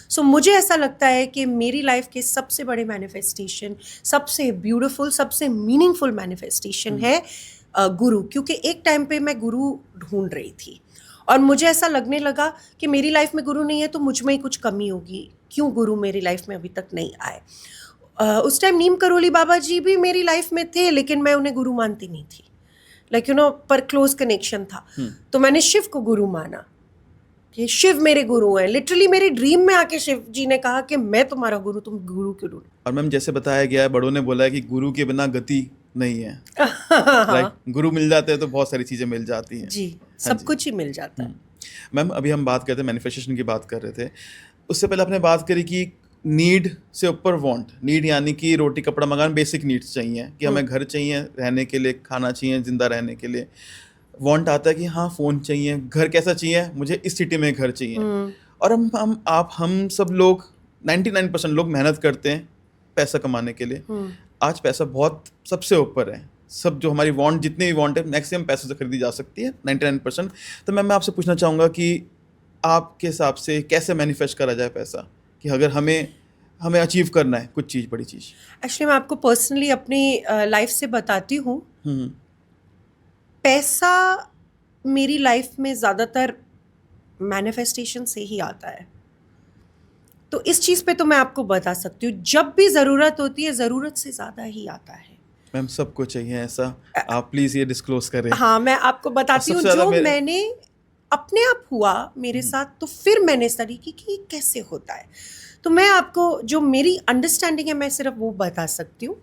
सो मुझे ऐसा लगता है कि मेरी लाइफ के सबसे बड़े मैनिफेस्टेशन, सबसे ब्यूटीफुल, सबसे मीनिंगफुल मैनिफेस्टेशन है गुरु। क्योंकि एक टाइम पे मैं गुरु ढूंढ रही थी और मुझे ऐसा लगने लगा कि मेरी लाइफ में गुरु नहीं है तो मुझ में ही कुछ कमी होगी, क्यों गुरु मेरी लाइफ में अभी तक नहीं आए। उस टाइम नीम करोली बाबा जी भी मेरी लाइफ में थे, लेकिन मैं उन्हें गुरु मानती नहीं थी, पर क्लोज कनेक्शन था। तो मैंने शिव को गुरु माना कि शिव मेरे गुरु हैं। लिटरली मेरी ड्रीम में आके शिव जी ने कहा कि मैं तुम्हारा गुरु, तुम गुरु क्यों ढूंढो।
और मैम जैसे बताया गया है, बड़ों ने बोला है कि गुरु के बिना गति नहीं है। राइट, गुरु मिल जाते हैं तो बहुत सारी चीजें मिल जाती हैं।
जी, सब कुछ ही मिल जाता है।
मैम अभी हम बात करते हैं, मैनिफेस्टेशन की बात कर रहे थे, उससे पहले आपने बात करी कि नीड से ऊपर वांट। नीड यानी कि रोटी कपड़ा मकान, बेसिक नीड्स चाहिए कि हमें घर चाहिए रहने के लिए, खाना चाहिए जिंदा रहने के लिए। वांट आता है कि हाँ फ़ोन चाहिए, घर कैसा चाहिए, मुझे इस सिटी में घर चाहिए। और हम सब लोग 99% लोग मेहनत करते हैं पैसा कमाने के लिए। आज पैसा बहुत सबसे ऊपर है। सब जो हमारी वांट, जितनी भी वांट है, मैक्सिमम पैसे से खरीदी जा सकती है 99%। तो मैं आपसे पूछना चाहूँगा कि आपके हिसाब से कैसे मैनिफेस्ट करा जाए पैसा, कि अगर हमें अचीव करना है कुछ चीज़, बड़ी चीज़।
एक्चुअली मैं आपको पर्सनली अपनी लाइफ से बताती हूँ। पैसा मेरी लाइफ में ज़्यादातर मैनिफेस्टेशन से ही आता है। तो इस चीज़ पे तो मैं आपको बता सकती हूँ, जब भी ज़रूरत होती है, ज़रूरत से ज़्यादा ही आता है।
मैम सबको चाहिए ऐसा, आप प्लीज़ ये डिस्क्लोज करें।
हाँ, मैं आपको बताती हूँ जो मैंने अपने आप हुआ मेरे साथ, तो फिर मैंने स्टडी की कि ये कैसे होता है। तो मैं आपको जो मेरी अंडरस्टैंडिंग है मैं सिर्फ वो बता सकती हूँ।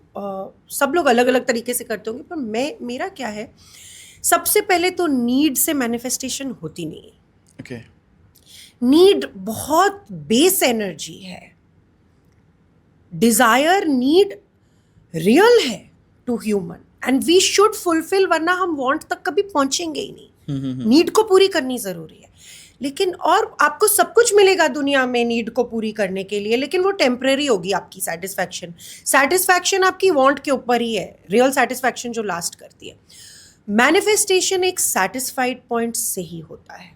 सब लोग अलग अलग तरीके से करते होंगे, पर मेरा क्या है, सबसे पहले तो नीड से मैनिफेस्टेशन होती नहीं है। नीड बहुत बेस एनर्जी है। डिजायर, नीड रियल है to human and we should fulfil, वरना हम वांट तक कभी पहुंचेंगे ही नहीं। नीड को पूरी करनी जरूरी है। लेकिन और आपको सब कुछ मिलेगा दुनिया में नीड को पूरी करने के लिए, लेकिन वो टेम्परेरी होगी आपकी सेटिस्फैक्शन आपकी वांट के ऊपर ही है। रियल सेटिस्फैक्शन जो लास्ट करती है। मैनिफेस्टेशन एक सेटिस्फाइड पॉइंट से ही होता है।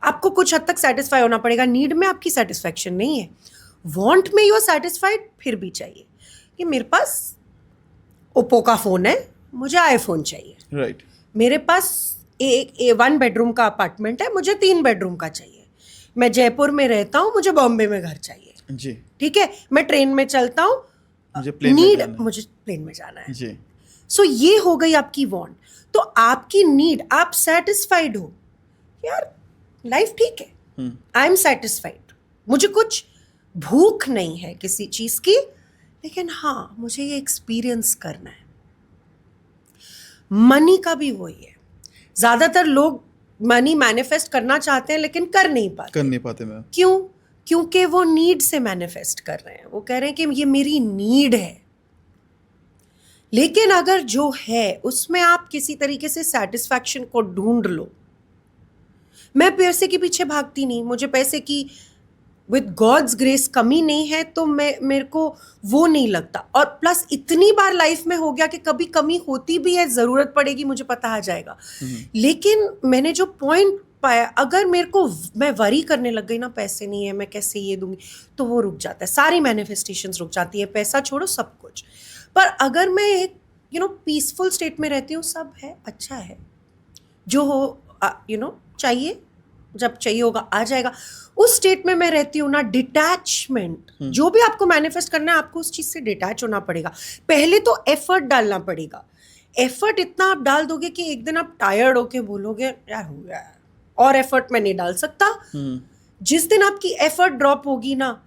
आपको कुछ हद तक सेटिस्फाई होना पड़ेगा। नीड में आपकी सेटिस्फैक्शन नहीं है, वांट में यू आर सेटिस्फाइड फिर भी चाहिए कि मेरे पास ओप्पो का फोन है, मुझे आईफोन चाहिए।
राइट।
मेरे पास एक 1 बेडरूम का अपार्टमेंट है, मुझे 3 बेडरूम का चाहिए। मैं जयपुर में रहता हूँ, मुझे बॉम्बे में घर चाहिए।
जी।
ठीक है, मैं ट्रेन में चलता हूँ,
मुझे प्लेन में जाना है।
जी। सो ये हो गई आपकी वांट। तो आपकी नीड, आप सेटिस्फाइड हो, यार लाइफ ठीक है, आई एम सेटिस्फाइड, मुझे कुछ भूख नहीं है किसी चीज की, लेकिन हाँ मुझे ये एक्सपीरियंस करना है। मनी का भी वही है। ज्यादातर लोग मनी मैनिफेस्ट करना चाहते हैं लेकिन कर नहीं पाते मैम। क्यों? क्योंकि वो नीड से मैनिफेस्ट कर रहे हैं। वो कह रहे हैं कि ये मेरी नीड है। लेकिन अगर जो है उसमें आप किसी तरीके से सेटिस्फैक्शन को ढूंढ लो। मैं पैसे के पीछे भागती नहीं, मुझे पैसे की विद गॉड्स ग्रेस कमी नहीं है, तो मेरे को वो नहीं लगता। और प्लस इतनी बार लाइफ में हो गया कि कभी कमी होती भी है, ज़रूरत पड़ेगी, मुझे पता आ जाएगा। लेकिन मैंने जो पॉइंट पाया, अगर मेरे को मैं वरी करने लग गई ना पैसे नहीं है मैं कैसे ये दूंगी, तो वो रुक जाता है, सारी मैनिफेस्टेशंस रुक जाती है, पैसा छोड़ो सब कुछ। पर अगर मैं एक पीसफुल स्टेट में रहती हूँ, सब है, अच्छा है, जो हो चाहिए, जब चाहिए होगा आ जाएगा, उस स्टेट में मैं रहती हूँ ना, डिटैचमेंट, जो भी आपको मैनिफेस्ट करना है आपको उस चीज से डिटैच होना पड़ेगा। पहले तो एफर्ट डालना पड़ेगा, एफर्ट इतना आप डाल दोगे कि एक दिन आप टायर्ड होके बोलोगे यार हो गया है, और एफर्ट मैं नहीं डाल सकता। जिस दिन आपकी एफर्ट ड्रॉप होगी ना,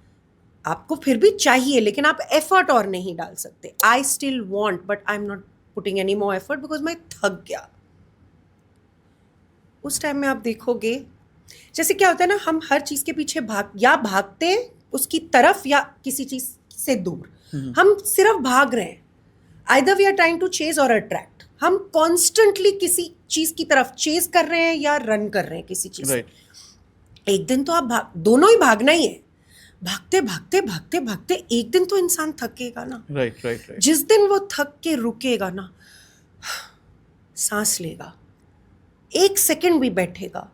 आपको फिर भी चाहिए लेकिन आप एफर्ट और नहीं डाल सकते। I still want but I am not putting any more effort because मैं थक गया। उस टाइम में आप देखोगे जैसे क्या होता है ना, हम हर चीज के पीछे भागते हैं उसकी तरफ या किसी चीज से दूर, हम सिर्फ भाग रहे हैं, either we are trying to chase और अट्रैक्ट, हम कॉन्स्टेंटली किसी चीज की तरफ चेज कर रहे हैं या रन कर रहे हैं किसी चीज से। एक दिन तो आप दोनों ही भागना ही है, भागते भागते भागते भागते एक दिन तो इंसान थकेगा ना।
राइट।
जिस दिन वो थक के रुकेगा ना, सांस लेगा, 1 सेकंड भी बैठेगा,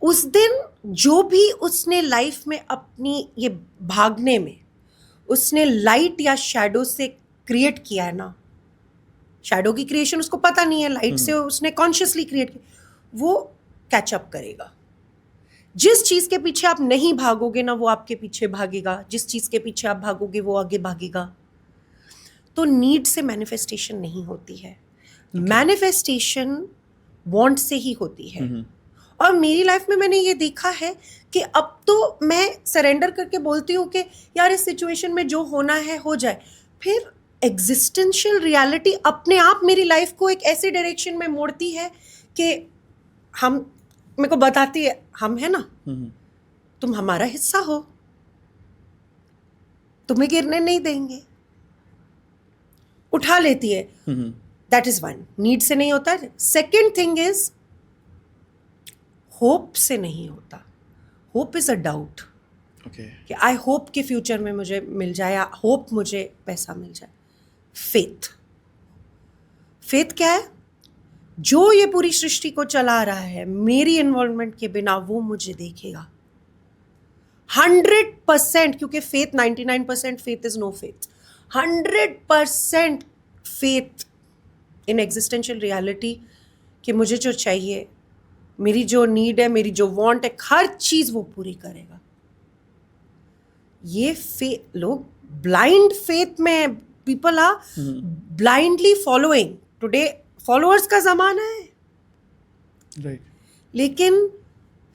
उस दिन जो भी उसने लाइफ में अपनी ये भागने में उसने लाइट या शैडो से क्रिएट किया है ना, शैडो की क्रिएशन उसको पता नहीं है, लाइट से उसने कॉन्शियसली क्रिएट किया, वो कैचअप करेगा। जिस चीज के पीछे आप नहीं भागोगे ना, वो आपके पीछे भागेगा, जिस चीज के पीछे आप भागोगे वो आगे भागेगा। तो नीड से मैनिफेस्टेशन नहीं होती है, मैनिफेस्टेशन वांट से ही होती है। और मेरी लाइफ में मैंने ये देखा है कि अब तो मैं सरेंडर करके बोलती हूँ कि यार इस सिचुएशन में जो होना है हो जाए, फिर एग्जिस्टेंशियल रियलिटी अपने आप मेरी लाइफ को एक ऐसे डायरेक्शन में मोड़ती है कि मेरे को बताती है हम है ना, तुम हमारा हिस्सा हो, तुम्हें गिरने नहीं देंगे, उठा लेती है। दैट इज वन, नीड से नहीं होता। सेकेंड थिंग इज होप से नहीं होता। होप इज अ डाउट, कि आई होप कि फ्यूचर में मुझे मिल जाए, या होप मुझे पैसा मिल जाए। फेथ क्या है? जो ये पूरी सृष्टि को चला रहा है मेरी इन्वॉल्वमेंट के बिना, वो मुझे देखेगा 100%, क्योंकि faith 99% faith is no faith, 100% faith in existential reality कि मुझे जो चाहिए, मेरी जो नीड है, मेरी जो वांट है, हर चीज वो पूरी करेगा। ये फेथ, लोग ब्लाइंड फेथ में, people are blindly following. Today followers का जमाना है,
राइट,
लेकिन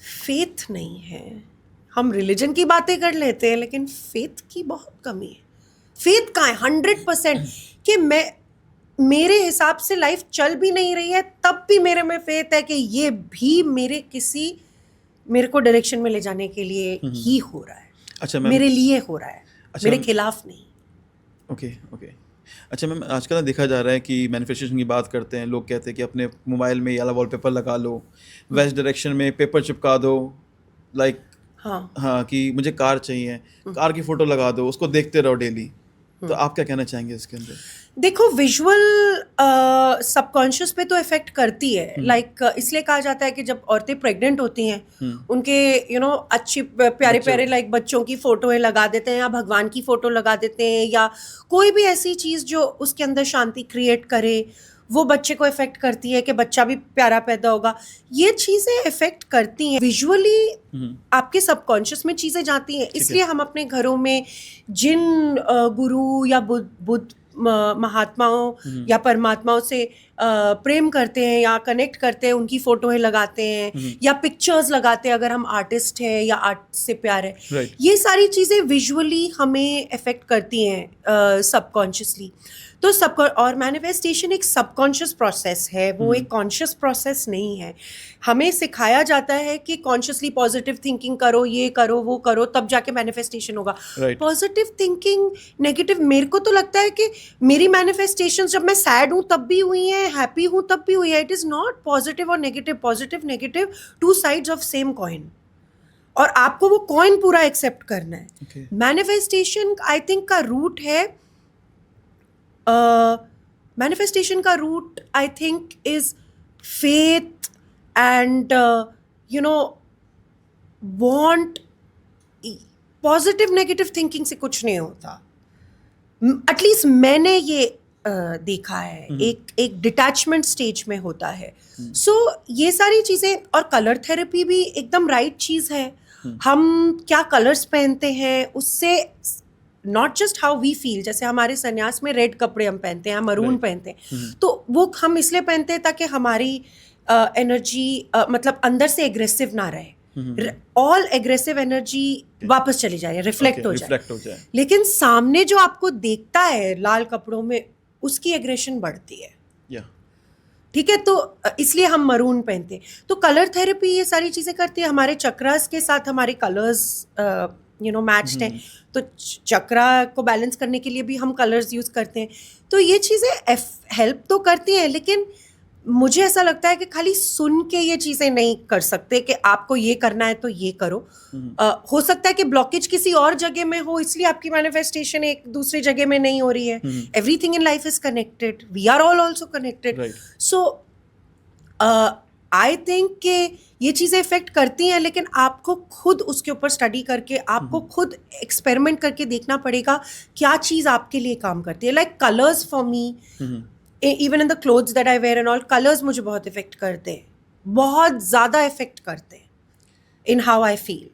फेथ नहीं है। हम रिलीजन की बातें कर लेते हैं लेकिन फेथ की बहुत कमी है। फेथ कहाँ है? 100% कि मेरे हिसाब से लाइफ चल भी नहीं रही है, तब भी मेरे में फेथ है कि ये भी मेरे को डायरेक्शन में ले जाने के लिए ही हो रहा है।
अच्छा,
मेरे लिए हो रहा है,
अच्छा,
मेरे खिलाफ नहीं।
ओके। अच्छा मैम, आजकल ना देखा जा रहा है कि मैनिफेस्टेशन की बात करते हैं, लोग कहते हैं कि अपने मोबाइल में ये वाला वॉलपेपर लगा लो, वेस्ट डायरेक्शन में पेपर चिपका दो, लाइक हाँ कि मुझे कार चाहिए, कार की फोटो लगा दो, उसको देखते रहो डेली। तो आप क्या कहना चाहेंगे इसके अंदर?
देखो, विजुअल सबकॉन्शियस पे तो इफेक्ट करती है। लाइक इसलिए कहा जाता है कि जब औरतें प्रेग्नेंट होती हैं, उनके अच्छी प्यारे प्यारे लाइक बच्चों की फोटोएं लगा देते हैं, या भगवान की फोटो लगा देते हैं, या कोई भी ऐसी चीज जो उसके अंदर शांति क्रिएट करे, वो बच्चे को इफेक्ट करती है कि बच्चा भी प्यारा पैदा होगा। ये चीजें इफेक्ट करती हैं, विजुअली आपके सबकॉन्शियस में चीजें जाती हैं। इसलिए हम अपने घरों में जिन गुरु या बुद्ध महात्माओं या परमात्माओं से प्रेम करते हैं या कनेक्ट करते हैं, उनकी फोटोएं लगाते हैं या पिक्चर्स लगाते हैं, अगर हम आर्टिस्ट हैं या आर्ट से प्यार है।
Right.
ये सारी चीजें विजुअली हमें इफेक्ट करती हैं सबकॉन्शियसली। तो और मैनिफेस्टेशन एक सबकॉन्शियस प्रोसेस है, वो एक कॉन्शियस प्रोसेस नहीं है। हमें सिखाया जाता है कि कॉन्शियसली पॉजिटिव थिंकिंग करो, ये करो, वो करो, तब जाके मैनिफेस्टेशन होगा। पॉजिटिव थिंकिंग, नेगेटिव, मेरे को तो लगता है कि मेरी मैनिफेस्टेशंस जब मैं सैड हूँ तब भी हुई हैं, हैप्पी हूँ तब भी हुई है। इट इज नॉट पॉजिटिव और negative, positive negative two sides of same coin, और आपको वो कॉइन पूरा एक्सेप्ट करना है। मैनिफेस्टेशन आई थिंक का रूट है, मैनिफेस्टेशन का root I think is faith and you know want, positive negative thinking से कुछ नहीं होता. एटलीस्ट मैंने ये देखा है, एक डिटैचमेंट स्टेज में होता है. सो ये सारी चीज़ें, और कलर थेरेपी भी एकदम राइट चीज़ है. हम क्या कलर्स पहनते हैं उससे, not just how we feel, जैसे हमारे संन्यास में रेड कपड़े हम पहनते हैं, मरून पहनते हैं, तो वो हम इसलिए पहनते हैं ताकि हमारी एनर्जी मतलब अंदर से एग्रेसिव ना रहे. ऑल एग्रेसिव एनर्जी वापस चली जाए, रिफ्लेक्ट हो जाए. लेकिन सामने जो आपको देखता है लाल कपड़ों में, उसकी एग्रेशन बढ़ती है. ठीक है, तो इसलिए हम मरून पहनते हैं. तो कलर थेरेपी ये सारी चीज़ें करती है. हमारे चक्रास के साथ हमारे कलर्स मैच्ड हैं, तो चक्रा को बैलेंस करने के लिए भी हम कलर्स यूज़ करते हैं. तो ये चीज़ें हेल्प तो करती हैं, लेकिन मुझे ऐसा लगता है कि खाली सुन के ये चीज़ें नहीं कर सकते कि आपको ये करना है तो ये करो. हो सकता है कि ब्लॉकेज किसी और जगह में हो, इसलिए आपकी मैनिफेस्टेशन एक दूसरी जगह में नहीं हो रही है. Everything in life is connected, we are all also connected. So I think कि ये चीज़ें इफेक्ट करती हैं, लेकिन आपको खुद उसके ऊपर स्टडी करके, आपको खुद एक्सपेरिमेंट करके देखना पड़ेगा क्या चीज़ आपके लिए काम करती है. Like colours for me, even in the clothes that I wear and all, colours मुझे बहुत इफेक्ट करते हैं, बहुत ज़्यादा इफेक्ट करते हैं इन हाउ आई फील.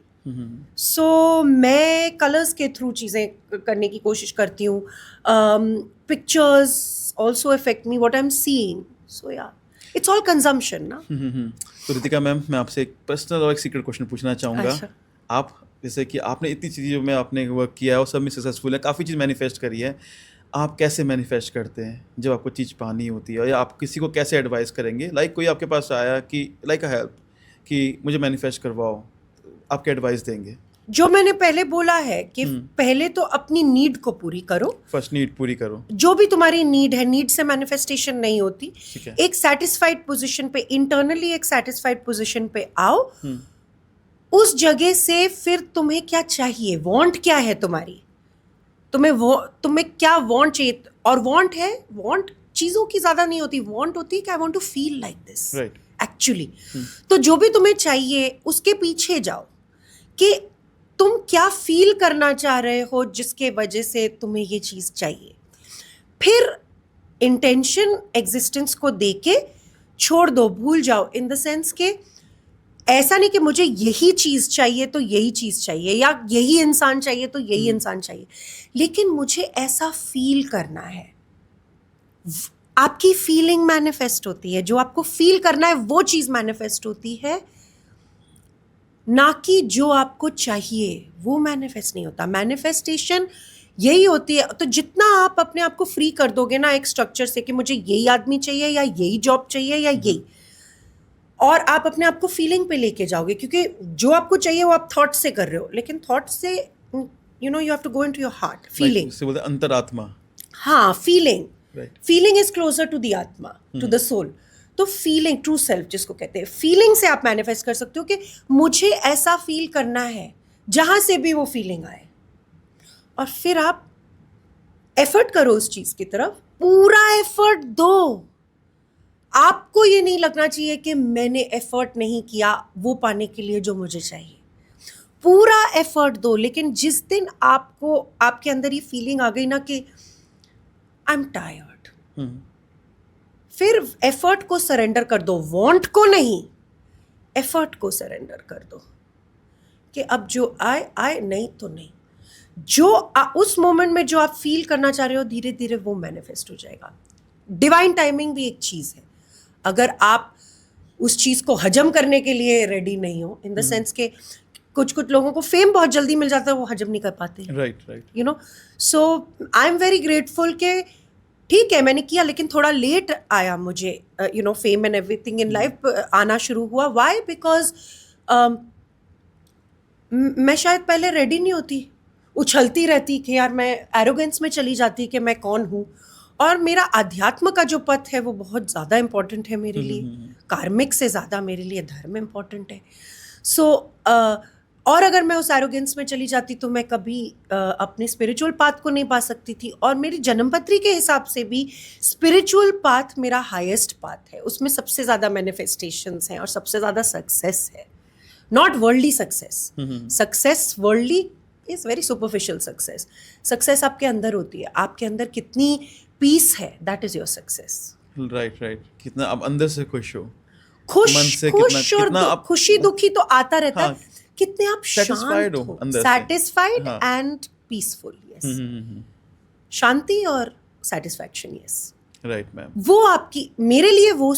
सो मैं कलर्स के थ्रू चीज़ें करने की कोशिश करती हूँ. Pictures also affect me, what I am seeing. So yeah, it's all consumption ना.
तो रितिका मैम, मैं आपसे एक पर्सनल और एक सीक्रेट क्वेश्चन पूछना चाहूँगा.
अच्छा.
आप जैसे कि आपने इतनी चीज़ों में आपने वर्क किया है और सब में सक्सेसफुल है, काफ़ी चीज़ मैनिफेस्ट करी है. आप कैसे मैनिफेस्ट करते हैं जब आपको चीज़ पानी होती है, या आप किसी को कैसे एडवाइस करेंगे? लाइक कोई आपके पास आया कि लाइक अ हेल्प कि मुझे मैनिफेस्ट करवाओ, आपके एडवाइस देंगे?
जो मैंने पहले बोला है कि पहले तो अपनी नीड को पूरी करो.
फर्स्ट नीड पूरी करो.
जो भी तुम्हारी नीड है, नीड से मैनिफेस्टेशन नहीं होती. एक सेटिस्फाइड पोजीशन पे, इंटरनली एक सेटिस्फाइड पोजीशन पे आओ. उस जगह से फिर तुम्हें क्या चाहिए, वांट क्या है तुम्हारी, तुम्हें क्या वांट चाहिए. और वांट है, वांट चीजों की ज्यादा नहीं होती. वांट होती है कि I want to feel like this actually. तो जो भी तुम्हें चाहिए उसके पीछे जाओ कि तुम क्या फील करना चाह रहे हो जिसके वजह से तुम्हें ये चीज चाहिए. फिर इंटेंशन एग्जिस्टेंस को देके छोड़ दो, भूल जाओ. इन द सेंस के ऐसा नहीं कि मुझे यही चीज़ चाहिए तो यही चीज़ चाहिए, या यही इंसान चाहिए तो यही इंसान चाहिए, लेकिन मुझे ऐसा फील करना है. आपकी फीलिंग मैनिफेस्ट होती है, जो आपको फील करना है वो चीज़ मैनिफेस्ट होती है, ना कि जो आपको चाहिए वो मैनिफेस्ट नहीं होता. मैनिफेस्टेशन यही होती है. तो जितना आप अपने आप को फ्री कर दोगे ना एक स्ट्रक्चर से कि मुझे यही आदमी चाहिए, या यही जॉब चाहिए, या यही, और आप अपने आप को फीलिंग पे लेके जाओगे, क्योंकि जो आपको चाहिए वो आप थॉट से कर रहे हो, लेकिन थॉट से you have to go into your heart. Feeling
से बोलते हैं अंतरात्मा.
हाँ, feeling is closer to the आत्मा, टू द सोल. तो फीलिंग, ट्रू सेल्फ जिसको कहते हैं, फीलिंग से आप मैनिफेस्ट कर सकते हो कि मुझे ऐसा फील करना है, जहां से भी वो फीलिंग आए. और फिर आप एफर्ट करो उस चीज की तरफ, पूरा एफर्ट दो. आपको ये नहीं लगना चाहिए कि मैंने एफर्ट नहीं किया वो पाने के लिए जो मुझे चाहिए. पूरा एफर्ट दो. लेकिन जिस दिन आपको, आपके अंदर ये फीलिंग आ गई ना कि आई एम टायर्ड, फिर एफर्ट को सरेंडर कर दो. वांट को नहीं, एफर्ट को सरेंडर कर दो कि अब जो आए नहीं तो नहीं. जो उस मोमेंट में जो आप फील करना चाह रहे हो, धीरे धीरे वो मैनिफेस्ट हो जाएगा. डिवाइन टाइमिंग भी एक चीज़ है. अगर आप उस चीज़ को हजम करने के लिए रेडी नहीं हो, इन द सेंस के कुछ लोगों को फेम बहुत जल्दी मिल जाता है, वो हजम नहीं कर पाते.
Right.
You know, so I am very grateful के ठीक है मैंने किया, लेकिन थोड़ा लेट आया मुझे. Fame and everything in life आना शुरू हुआ. व्हाई? बिकॉज मैं शायद पहले रेडी नहीं होती, उछलती रहती कि यार, मैं एरोगेंस में चली जाती कि मैं कौन हूँ. और मेरा अध्यात्म का जो पथ है वो बहुत ज़्यादा इम्पोर्टेंट है मेरे लिए. कार्मिक से ज़्यादा मेरे लिए धर्म इम्पोर्टेंट है. सो और अगर मैं उस एरोगेंस में चली जाती तो मैं कभी अपने स्पिरिचुअल पाथ को नहीं पा सकती थी. और मेरी जन्मपत्री के हिसाब से भी स्पिरिचुअल पाथ मेरा हाईएस्ट पाथ है. उसमें सबसे ज़्यादा मैनिफेस्टेशंस हैं और सबसे ज़्यादा सक्सेस है. not worldly success. Success worldly is very superficial success. Success आपके अंदर होती है, आपके अंदर कितनी peace है, that is your success.
Right कितना आप अंदर से खुश हो,
खुश
मन से
खुश
कितना-
और
कितना आप-
खुशी दुखी तो आता रहता
हाँ,
है, कितने आप
satisfied
शांत
हो
हो,
अंदर से।
satisfied
हाँ।
and peaceful, yes. शांति और satisfaction, yes.
Right ma'am.
वो आपकी, मेरे लिए वो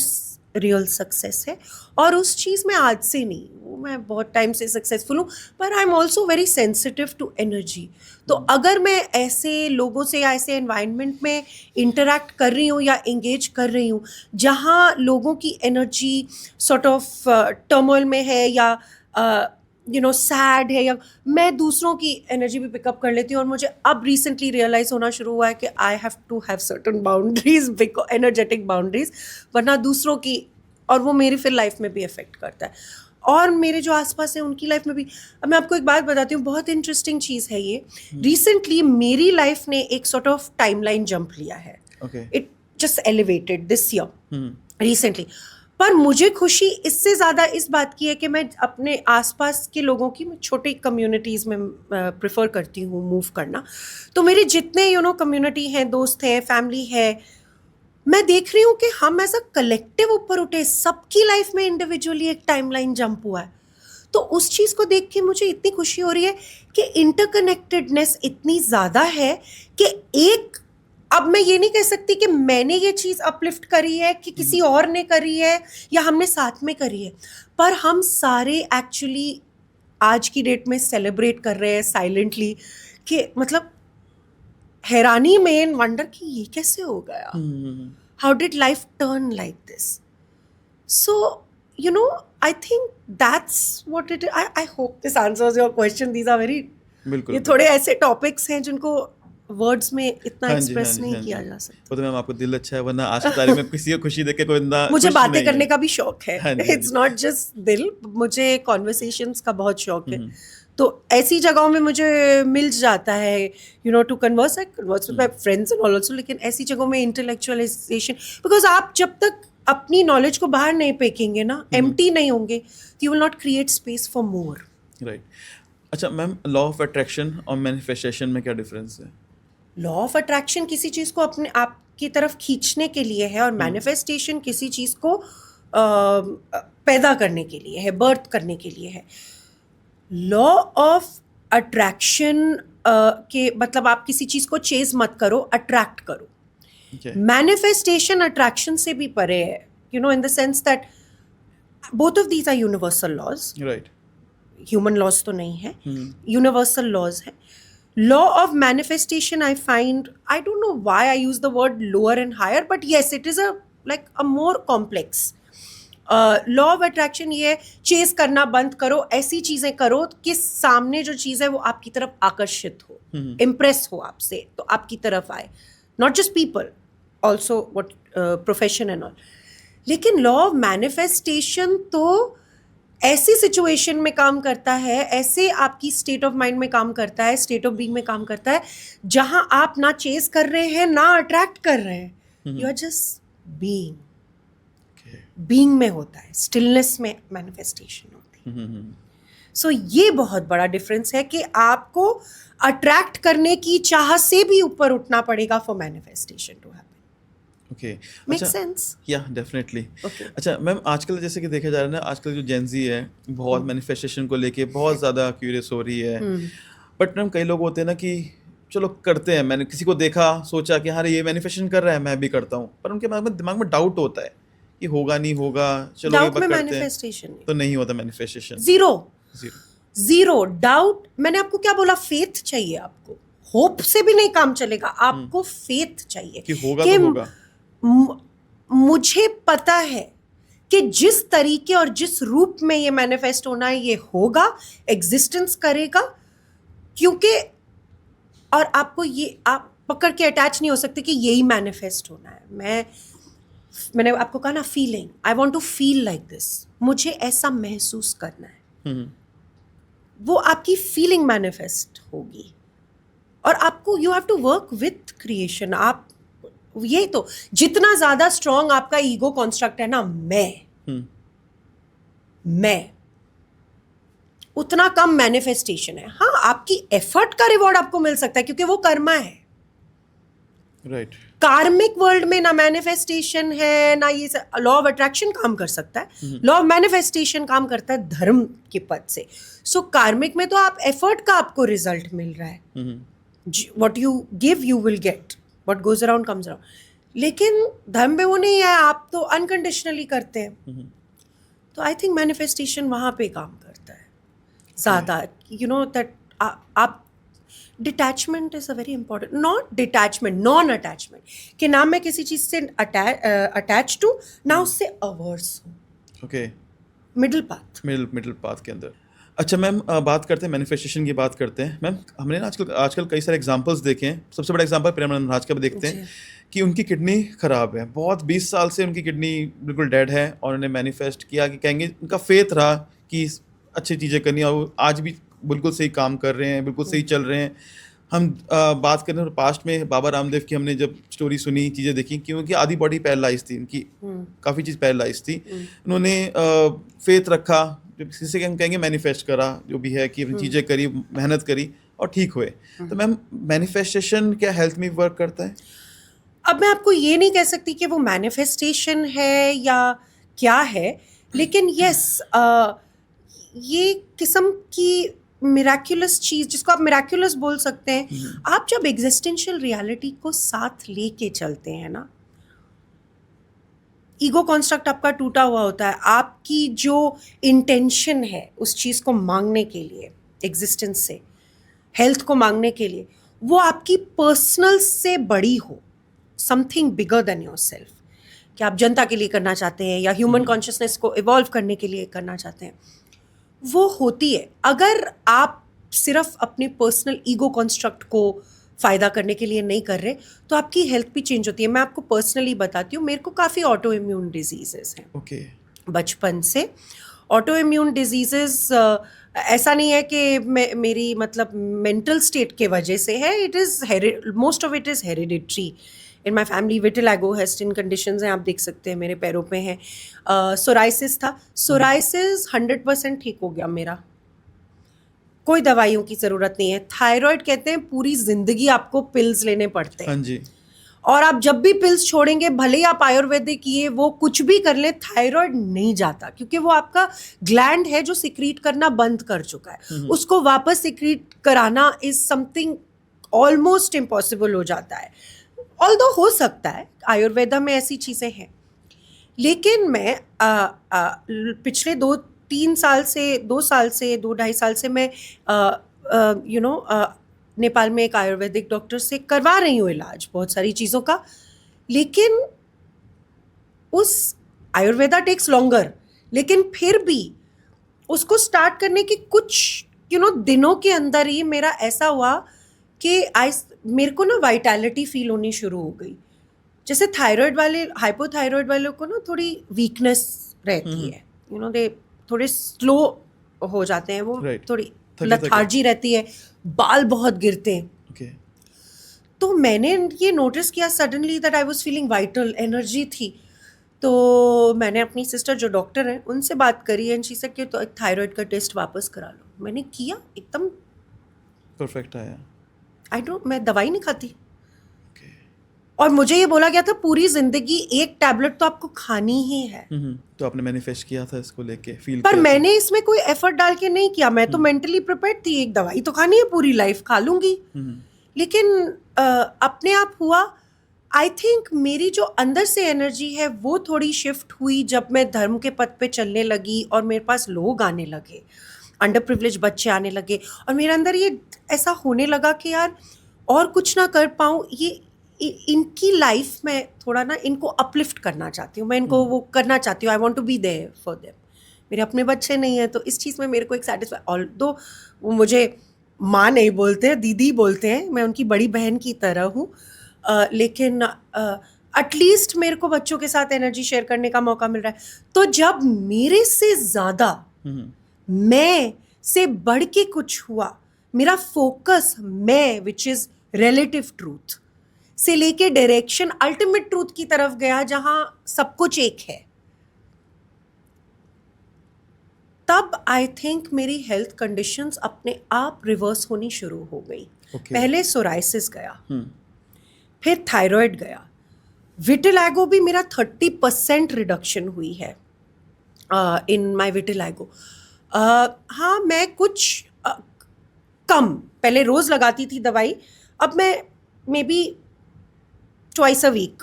रियल सक्सेस है। और उस चीज़ में आज से नहीं, वो मैं बहुत टाइम से सक्सेसफुल हूँ, पर I am also very sensitive to energy. तो अगर मैं ऐसे लोगों से या ऐसे एनवायरनमेंट में इंटरेक्ट कर रही हूँ या एंगेज कर रही हूँ जहाँ लोगों की एनर्जी सॉर्ट ऑफ टर्मोइल में है या सैड है, या मैं दूसरों की एनर्जी भी पिकअप कर लेती हूँ। और मुझे अब रिसेंटली रियलाइज होना शुरू हुआ है कि I have to have certain boundaries, energetic boundaries, वरना दूसरों की, और वो मेरी फिर लाइफ में भी इफेक्ट करता है और मेरे जो आसपास है उनकी लाइफ में भी। अब मैं आपको एक बात बताती हूँ, बहुत इंटरेस्टिंग चीज़ है ये। रिसेंटली मेरी लाइफ ने एक सॉर्ट ऑफ टाइमलाइन जंप लिया है, it just elevated this year recently. पर मुझे खुशी इससे ज़्यादा इस बात की है कि मैं अपने आसपास के लोगों की, मैं छोटी कम्युनिटीज़ में प्रेफर करती हूँ मूव करना। तो मेरे जितने कम्युनिटी हैं, दोस्त हैं, फैमिली है, मैं देख रही हूँ कि हम ऐसा कलेक्टिव ऊपर उठे, सबकी लाइफ में इंडिविजुअली एक टाइमलाइन जंप हुआ है। तो उस चीज़ को देख के मुझे इतनी खुशी हो रही है कि इंटरकनेक्टेडनेस इतनी ज़्यादा है कि एक, अब मैं ये नहीं कह सकती कि मैंने ये चीज़ अपलिफ्ट करी है कि किसी और ने करी है या हमने साथ में करी है, पर हम सारे एक्चुअली आज की डेट में सेलिब्रेट कर रहे हैं साइलेंटली, कि मतलब हैरानी में, इन वंडर कि ये कैसे हो गया, how did life turn like this. So I think that's what it, I hope this answers your question. These are very, ये थोड़े ऐसे टॉपिक्स हैं जिनको वर्ड्स में इतना एक्सप्रेस नहीं किया जा सकता।
वो तो मैम आपको दिल अच्छा है, वरना आज की तारीख में किसी को खुशी देख के कोई बंदा
मुझे
खुश
बातें
नहीं
करने
है।
का भी शौक है,
हाँ जी,
इट्स नॉट जस्ट दिल, मुझे कॉन्वर्सेशंस का बहुत शौक है। तो ऐसी जगहों में मुझे मिल जाता है to converse with my friends and all also, लेकिन ऐसी जगहों में इंटेलेक्चुअलाइजेशन, बिकॉज आप जब तक अपनी नॉलेज को बाहर नहीं फेंकेंगे ना, एम्प्टी नहीं होंगे, you will not create space for more.
Right. अच्छा मैम, लॉ ऑफ अट्रैक्शन और मैनिफेस्टेशन में क्या डिफरेंस है?
लॉ ऑफ अट्रैक्शन किसी चीज़ को अपने आप की तरफ खींचने के लिए है, और मैनिफेस्टेशन किसी चीज़ को पैदा करने के लिए है, बर्थ करने के लिए है। लॉ ऑफ अट्रैक्शन के मतलब आप किसी चीज़ को चेज मत करो, अट्रैक्ट करो। मैनिफेस्टेशन अट्रैक्शन से भी परे है, in the sense that both of these are universal laws.
Right.
Human laws तो नहीं है, यूनिवर्सल लॉज है। Law of manifestation, I find, I don't know why I use the word lower and higher, but yes, it is a more complex. Law of attraction ये है, chase करना बंद करो, ऐसी चीजें करो कि सामने जो चीज है वो आपकी तरफ आकर्षित हो, इम्प्रेस हो आपसे, तो आपकी तरफ आए। Not just people, also what profession and all. लेकिन लॉ ऑफ मैनिफेस्टेशन तो ऐसी सिचुएशन में काम करता है, ऐसे आपकी स्टेट ऑफ माइंड में काम करता है, स्टेट ऑफ बीइंग में काम करता है, जहां आप ना चेज कर रहे हैं ना अट्रैक्ट कर रहे हैं, you are just being. Being में होता है, स्टिलनेस में मैनिफेस्टेशन होती है। सो ये बहुत बड़ा डिफरेंस है कि आपको अट्रैक्ट करने की चाह से भी ऊपर उठना पड़ेगा for manifestation to happen.
Okay,
make
अच्छा,
सेंस?
Yeah definitely.
Okay.
अच्छा मैम, आजकल जैसे कि देखा जा रहा है ना, आजकल जो जेंजी है बहुत मैनिफेस्टेशन को लेके बहुत ज़्यादा क्यूरियस हो रही है। बट मैम कई लोग होते हैं ना कि चलो करते हैं, मैंने किसी को देखा, सोचा कि हाँ ये मैनिफेस्टेशन कर रहा है, मैं भी करता हूँ, पर उनके दिमाग में डाउट होता है कि होगा नहीं होगा, चलो ये
डाउट
बात
में
करते हैं,
मैनिफेस्टेशन
तो नहीं होता मैनिफेस्टेशन।
Zero doubt. मैंने आपको क्या बोला? फेथ चाहिए आपको, होप से भी नहीं काम चलेगा, आपको फेथ चाहिए
कि होगा तो होगा।
मुझे पता है कि जिस तरीके और जिस रूप में ये मैनिफेस्ट होना है ये होगा, एग्जिस्टेंस करेगा, क्योंकि और आपको ये आप पकड़ के अटैच नहीं हो सकते कि यही मैनिफेस्ट होना है। मैंने आपको कहा ना, feeling, I want to feel like this, मुझे ऐसा महसूस करना है, वो आपकी फीलिंग मैनिफेस्ट होगी। और आपको you have to work with creation. आप ये तो जितना ज्यादा स्ट्रॉन्ग आपका ईगो कॉन्स्ट्रक्ट है ना, मैं उतना कम मैनिफेस्टेशन है। हाँ, आपकी एफर्ट का रिवॉर्ड आपको मिल सकता है क्योंकि वो कर्मा है।
राइट।
कार्मिक वर्ल्ड में ना मैनिफेस्टेशन है ना ये लॉ ऑफ अट्रैक्शन काम कर सकता है। लॉ ऑफ मैनिफेस्टेशन काम करता है धर्म के पद से। सो कार्मिक में तो आप एफर्ट का आपको रिजल्ट मिल रहा है। What you give you will get, what goes around comes around. लेकिन धर्म में वो नहीं है, आप तो अनकंडीशनली करते हैं। तो आई थिंक मैनिफेस्टेशन वहाँ पे काम करता है ज़्यादा। यू नो दैट आप detachment is a very important, not detachment, non attachment, कि ना मैं किसी चीज़ से अटैच्ड हूँ ना उससे अवर्स हूँ।
Okay,
middle path.
Middle path के अंदर। अच्छा मैम, बात करते हैं मैनिफेस्टेशन की बात करते हैं। मैम हमने ना आजकल कई सारे एग्जांपल्स देखे हैं। सबसे बड़ा एग्जांपल प्रेमानंद महाराज का भी देखते हैं कि उनकी किडनी खराब है, बहुत 20 साल से उनकी किडनी बिल्कुल डेड है, और उन्होंने मैनिफेस्ट किया कि कहेंगे उनका फेथ रहा कि अच्छी चीज़ें करनी, और वो आज भी बिल्कुल सही काम कर रहे हैं, बिल्कुल सही चल रहे हैं। हम बात करें तो पास्ट में बाबा रामदेव की हमने जब स्टोरी सुनी, चीज़ें देखी कि उनकी आधी बॉडी पैरालाइज थी, उनकी काफ़ी चीज़ पैरालाइज थी। उन्होंने फेथ रखा, जिसे हम कहेंगे मैनिफेस्ट करा, जो भी है कि अपनी चीज़ें करी, मेहनत करी और ठीक हुए। तो मैम मैनिफेस्टेशन क्या हेल्थ में वर्क करता है?
अब मैं आपको ये नहीं कह सकती कि वो मैनिफेस्टेशन है या क्या है, लेकिन यस, ये किस्म की मिराक्युलस चीज़, जिसको आप मिराक्युलस बोल सकते हैं, आप जब एग्जिस्टेंशियल रियलिटी को साथ लेके चलते हैं ना, ईगो कॉन्स्ट्रक्ट आपका टूटा हुआ होता है, आपकी जो इंटेंशन है उस चीज़ को मांगने के लिए, एग्जिस्टेंस से, हेल्थ को मांगने के लिए, वो आपकी पर्सनल से बड़ी हो, something bigger than your self, कि आप जनता के लिए करना चाहते हैं या ह्यूमन कॉन्शियसनेस को इवॉल्व करने के लिए करना चाहते हैं, वो होती है। अगर आप सिर्फ अपने पर्सनल ईगो कॉन्स्ट्रक्ट को फ़ायदा करने के लिए नहीं कर रहे, तो आपकी हेल्थ भी चेंज होती है। मैं आपको पर्सनली बताती हूँ, मेरे को काफ़ी ऑटो इम्यून डिजीज़ेस हैं।
ओके।
बचपन से ऑटो इम्यून डिजीज़ेस, ऐसा नहीं है कि मेरी मतलब मेंटल स्टेट के वजह से है, it is most of it is hereditary. In my family vitiligo हेस्टिन कंडीशंस हैं, आप देख सकते हैं मेरे पैरों पे हैं। सोराइसिस था, सोराइसिस 100% ठीक हो गया मेरा, कोई दवाइयों की ज़रूरत नहीं है। थायराइड कहते हैं पूरी ज़िंदगी आपको पिल्स लेने पड़ते हैं,
हाँ जी।
और आप जब भी पिल्स छोड़ेंगे, भले ही आप आयुर्वेदिक ये वो कुछ भी कर लें, थायराइड नहीं जाता, क्योंकि वो आपका ग्लैंड है जो सिक्रीट करना बंद कर चुका है। उसको वापस सिक्रीट कराना इज समथिंग ऑलमोस्ट इम्पॉसिबल हो जाता है। ऑल्दो हो सकता है, आयुर्वेदा में ऐसी चीज़ें हैं, लेकिन मैं पिछले 2-2.5 साल से मैं नेपाल में एक आयुर्वेदिक डॉक्टर से करवा रही हूँ इलाज बहुत सारी चीज़ों का। लेकिन उस आयुर्वेदा टेक्स लॉन्गर, लेकिन फिर भी उसको स्टार्ट करने के कुछ दिनों के अंदर ही मेरा ऐसा हुआ कि मेरे को ना वाइटैलिटी फील होनी शुरू हो गई। जैसे थायराइड वाले, हाइपोथायराइड वालों को ना थोड़ी वीकनेस रहती है, दे थोड़े स्लो हो जाते हैं, वो थोड़ी लथार्जी रहती है, बाल बहुत गिरते हैं।
Okay.
तो मैंने ये नोटिस किया suddenly that I was feeling vital, energy थी। तो मैंने अपनी सिस्टर जो डॉक्टर हैं उनसे बात करी, एंड शी सेड कि तो एक थायराइड का टेस्ट वापस करा लो। मैंने किया, एकदम
परफेक्ट आया।
मैं दवाई नहीं खाती। और मुझे ये बोला गया था पूरी जिंदगी एक टैबलेट तो आपको खानी ही है।
तो आपने मैनिफेस्ट किया था इसको लेके, फील
पर
किया
मैंने इसमें कोई एफर्ट डाल के नहीं किया। मैं तो मेंटली प्रिपेयर्ड थी, एक दवाई तो खानी है, पूरी लाइफ खा लूंगी। लेकिन अपने आप हुआ। आई थिंक मेरी जो अंदर से एनर्जी है वो थोड़ी शिफ्ट हुई जब मैं धर्म के पथ पे चलने लगी और मेरे पास लोग आने लगे, अंडर प्रिविलेज बच्चे आने लगे, और मेरे अंदर ये ऐसा होने लगा कि यार और कुछ ना कर पाऊँ, ये इनकी लाइफ में थोड़ा ना इनको अपलिफ्ट करना चाहती हूँ, मैं इनको वो करना चाहती हूँ। I want to be there for them. मेरे अपने बच्चे नहीं हैं, तो इस चीज़ में मेरे को एक सेटिस्फाई, ऑल्दो वो मुझे माँ नहीं बोलते हैं, दीदी बोलते हैं, मैं उनकी बड़ी बहन की तरह हूँ, लेकिन एटलीस्ट मेरे को बच्चों के साथ एनर्जी शेयर करने का मौका मिल रहा है। तो जब मेरे से ज़्यादा मैं से बढ़ के कुछ हुआ, मेरा फोकस मैं विच इज़ रिलेटिव ट्रूथ से लेके डायरेक्शन अल्टीमेट ट्रूथ की तरफ गया, जहां सब कुछ एक है। तब आई थिंक मेरी हेल्थ कंडीशंस अपने आप रिवर्स होनी शुरू हो गई.
Okay.
पहले सोराइसिस गया, फिर थायराइड गया, विटिलागो भी मेरा 30% रिडक्शन हुई है इन माय विटिलागो. हाँ, मैं कुछ कम पहले रोज लगाती थी दवाई, अब मैं maybe twice a week,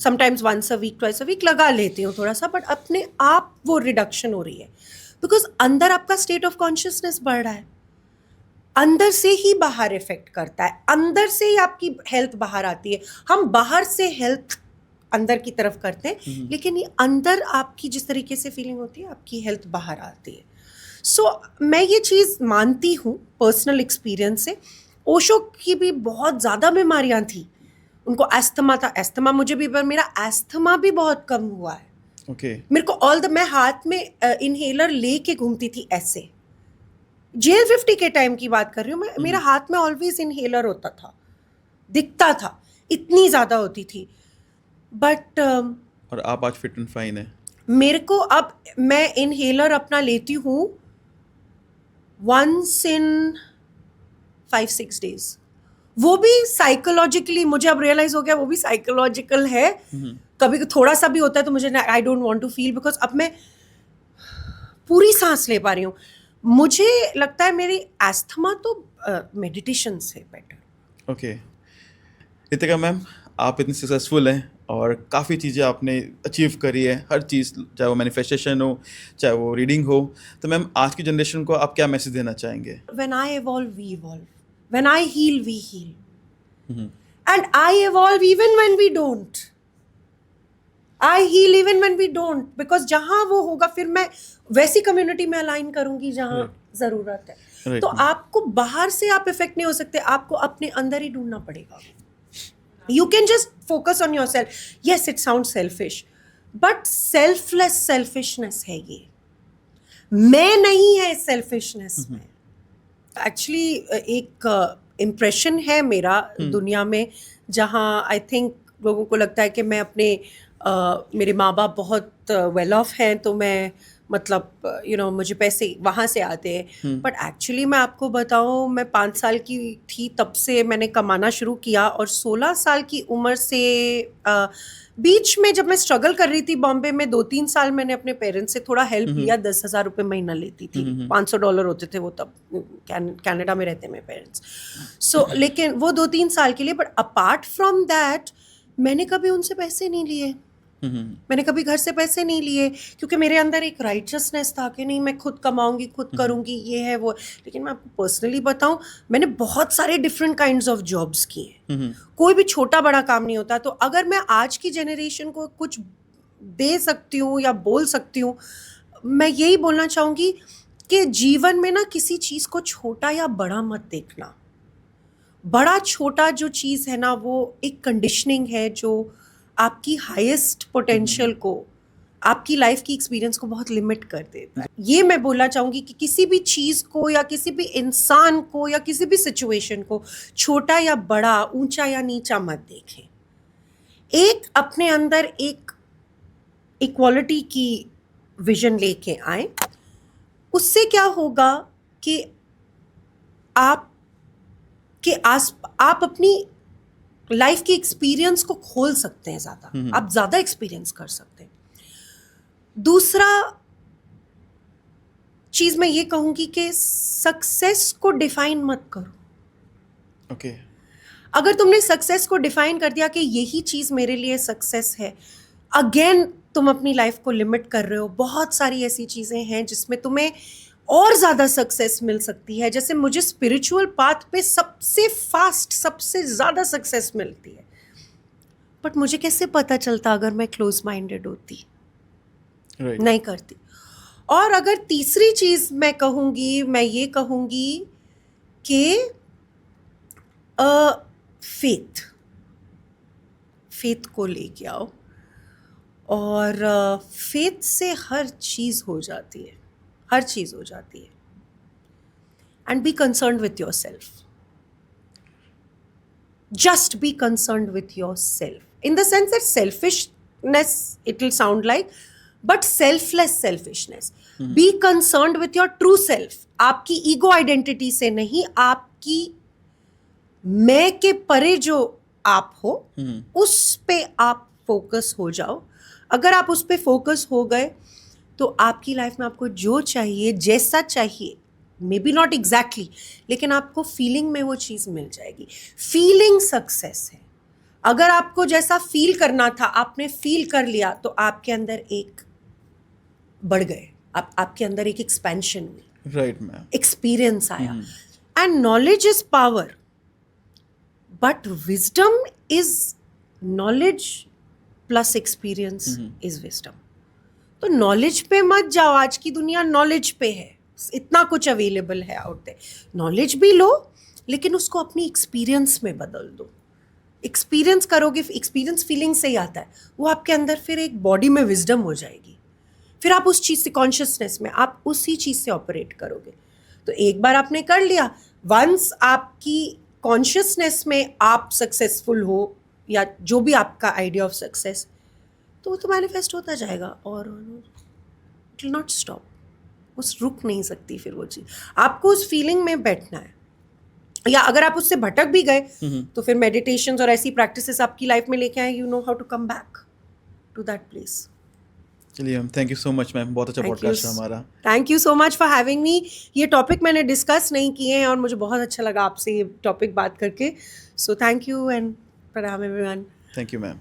sometimes once a week, twice a week लगा लेती हूँ थोड़ा सा, बट अपने आप वो रिडक्शन हो रही है. बिकॉज अंदर आपका स्टेट ऑफ कॉन्शियसनेस बढ़ रहा है, अंदर से ही बाहर इफेक्ट करता है, अंदर से ही आपकी हेल्थ बाहर आती है. हम बाहर से हेल्थ अंदर की तरफ करते हैं, लेकिन ये अंदर आपकी जिस तरीके से फीलिंग होती है, आपकी हेल्थ बाहर आती है. सो मैं ये चीज़ मानती हूँ पर्सनल एक्सपीरियंस से. ओशो की भी बहुत ज़्यादा बीमारियाँ थी, उनको एस्थमा था, एस्थमा मुझे भी, पर मेरा एस्थमा भी बहुत कम हुआ है.
Okay.
मेरे को मैं हाथ में इनहेलर लेके घूमती थी ऐसे. JL50 के टाइम की बात कर रही हूँ मैं, मेरा हाथ में ऑलवेज इनहेलर होता था, दिखता था, इतनी ज़्यादा होती थी. बट
और आप आज फिट एंड फाइन है.
मेरे को अब मैं इनहेलर अपना लेती हूँ वंस इन 5-6 days. वो भी साइकोलॉजिकली, मुझे अब रियलाइज हो गया वो भी साइकोलॉजिकल है. कभी थोड़ा सा भी होता है तो मुझे I don't want to feel, because अब मैं पूरी सांस ले पा रही हूँ. मुझे लगता है मेरी एस्थमा तो मेडिटेशन से बेटर.
ओके. रितिका मैम, आप इतनी सक्सेसफुल हैं और काफ़ी चीज़ें आपने अचीव करी है, हर चीज़, चाहे वो मैनिफेस्टेशन हो, चाहे वो रीडिंग हो. तो मैम, आज की जनरेशन को आप क्या मैसेज देना चाहेंगे?
When I evolve, we evolve. When I heal, we heal. And I evolve even when we don't. I heal even when we don't. Because जहाँ वो होगा, फिर मैं वैसी कम्युनिटी में अलाइन करूंगी जहाँ ज़रूरत है.
Right.
तो आपको बाहर से आप इफेक्ट नहीं हो सकते, आपको अपने अंदर ही ढूंढना पड़ेगा. You can just focus on yourself. Yes, it sounds selfish, but selfless selfishness है ये. मैं नहीं है selfishness में. Actually एक इम्प्रेशन है मेरा दुनिया में, जहाँ आई थिंक लोगों को लगता है कि मैं अपने मेरे माँ बाप बहुत वेल ऑफ हैं, तो मैं मतलब मुझे पैसे वहाँ से आते हैं. बट एक्चुअली मैं आपको बताऊँ, मैं 5 साल की थी तब से मैंने कमाना शुरू किया, और 16 साल की उम्र से बीच में जब मैं स्ट्रगल कर रही थी बॉम्बे में, 2-3 साल मैंने अपने पेरेंट्स से थोड़ा हेल्प लिया. 10,000 रुपये महीना लेती थी, $500 होते थे वो तब. कनाडा में रहते मेरे पेरेंट्स. सो लेकिन वो 2-3 साल के लिए. बट अपार्ट फ्रॉम दैट मैंने कभी उनसे पैसे नहीं लिए. मैंने कभी घर से पैसे नहीं लिए, क्योंकि मेरे अंदर एक राइचसनेस था कि नहीं, मैं खुद कमाऊंगी, खुद करूंगी, ये है वो. लेकिन मैं आपको पर्सनली बताऊं, मैंने बहुत सारे डिफरेंट काइंड्स ऑफ जॉब्स किए. कोई भी छोटा बड़ा काम नहीं होता. तो अगर मैं आज की जनरेशन को कुछ दे सकती हूँ या बोल सकती हूँ, मैं यही बोलना चाहूँगी कि जीवन में ना किसी चीज़ को छोटा या बड़ा मत देखना. बड़ा छोटा जो चीज़ है ना, वो एक कंडीशनिंग है जो आपकी हाईएस्ट पोटेंशियल को, आपकी लाइफ की एक्सपीरियंस को बहुत लिमिट कर देता है. ये मैं बोलना चाहूँगी कि किसी भी चीज़ को या किसी भी इंसान को या किसी भी सिचुएशन को छोटा या बड़ा, ऊंचा या नीचा मत देखें. एक अपने अंदर एक इक्वालिटी की विजन लेके आए. उससे क्या होगा कि आप अपनी लाइफ की एक्सपीरियंस को खोल सकते हैं ज़्यादा. आप ज़्यादा एक्सपीरियंस कर सकते हैं. दूसरा चीज़ मैं ये कहूँगी कि सक्सेस को डिफाइन मत करो.
ओके.
अगर तुमने सक्सेस को डिफाइन कर दिया कि यही चीज़ मेरे लिए सक्सेस है, अगेन तुम अपनी लाइफ को लिमिट कर रहे हो. बहुत सारी ऐसी चीज़ें हैं जिसमें तुम्हें और ज़्यादा सक्सेस मिल सकती है. जैसे मुझे स्पिरिचुअल पाथ पे सबसे फास्ट, सबसे ज़्यादा सक्सेस मिलती है. बट मुझे कैसे पता चलता अगर मैं क्लोज माइंडेड होती?
Right.
नहीं करती. और अगर तीसरी चीज़ मैं कहूँगी, मैं ये कहूँगी कि फेथ को लेके आओ, और फेथ से हर चीज़ हो जाती है, हर चीज़ हो जाती है. And be concerned with yourself. Just be concerned with yourself, in the sense that selfishness, it will sound like, but selfless selfishness. Be concerned with your true self. आपकी ego identity से नहीं, आपकी मैं के परे जो आप हो उस पे आप फोकस हो जाओ. अगर आप उस पे फोकस हो गए तो आपकी लाइफ में आपको जो चाहिए, जैसा चाहिए, मे बी नॉट एग्जैक्टली, लेकिन आपको फीलिंग में वो चीज़ मिल जाएगी. फीलिंग सक्सेस है. अगर आपको जैसा फील करना था आपने फील कर लिया तो आपके अंदर एक बढ़ गए, आपके अंदर एक एक्सपेंशन हुई,
राइट मैम.
एक्सपीरियंस आया. And knowledge is power, but wisdom is knowledge plus experience is wisdom. तो नॉलेज पे मत जाओ. आज की दुनिया नॉलेज पे है, इतना कुछ अवेलेबल है आउट देयर. नॉलेज भी लो लेकिन उसको अपनी एक्सपीरियंस में बदल दो. एक्सपीरियंस करोगे, एक्सपीरियंस फीलिंग से ही आता है, वो आपके अंदर फिर एक बॉडी में विजडम हो जाएगी. फिर आप उस चीज़ से, कॉन्शियसनेस में आप उसी चीज़ से ऑपरेट करोगे. तो एक बार आपने कर लिया, वंस आपकी कॉन्शियसनेस में आप सक्सेसफुल हो या जो भी आपका आइडिया ऑफ सक्सेस, तो वो तो मैनिफेस्ट होता जाएगा और इट विल नॉट स्टॉप. उस रुक नहीं सकती फिर वो चीज़. आपको उस फीलिंग में बैठना है. या अगर आप उससे भटक भी गए तो फिर मेडिटेशंस और ऐसी प्रैक्टिसेस आपकी लाइफ में लेके आए, you know how to come back to that place.
चलिए ma'am, thank you so much ma'am, बहुत अच्छा पॉडकास्ट है हमारा.
Thank you so much for having me. ये टॉपिक मैंने डिस्कस नहीं किए हैं और मुझे बहुत अच्छा लगा आपसे ये टॉपिक बात करके. सो थैंक यू एंड प्रणाम एवरीवन.
Thank you ma'am.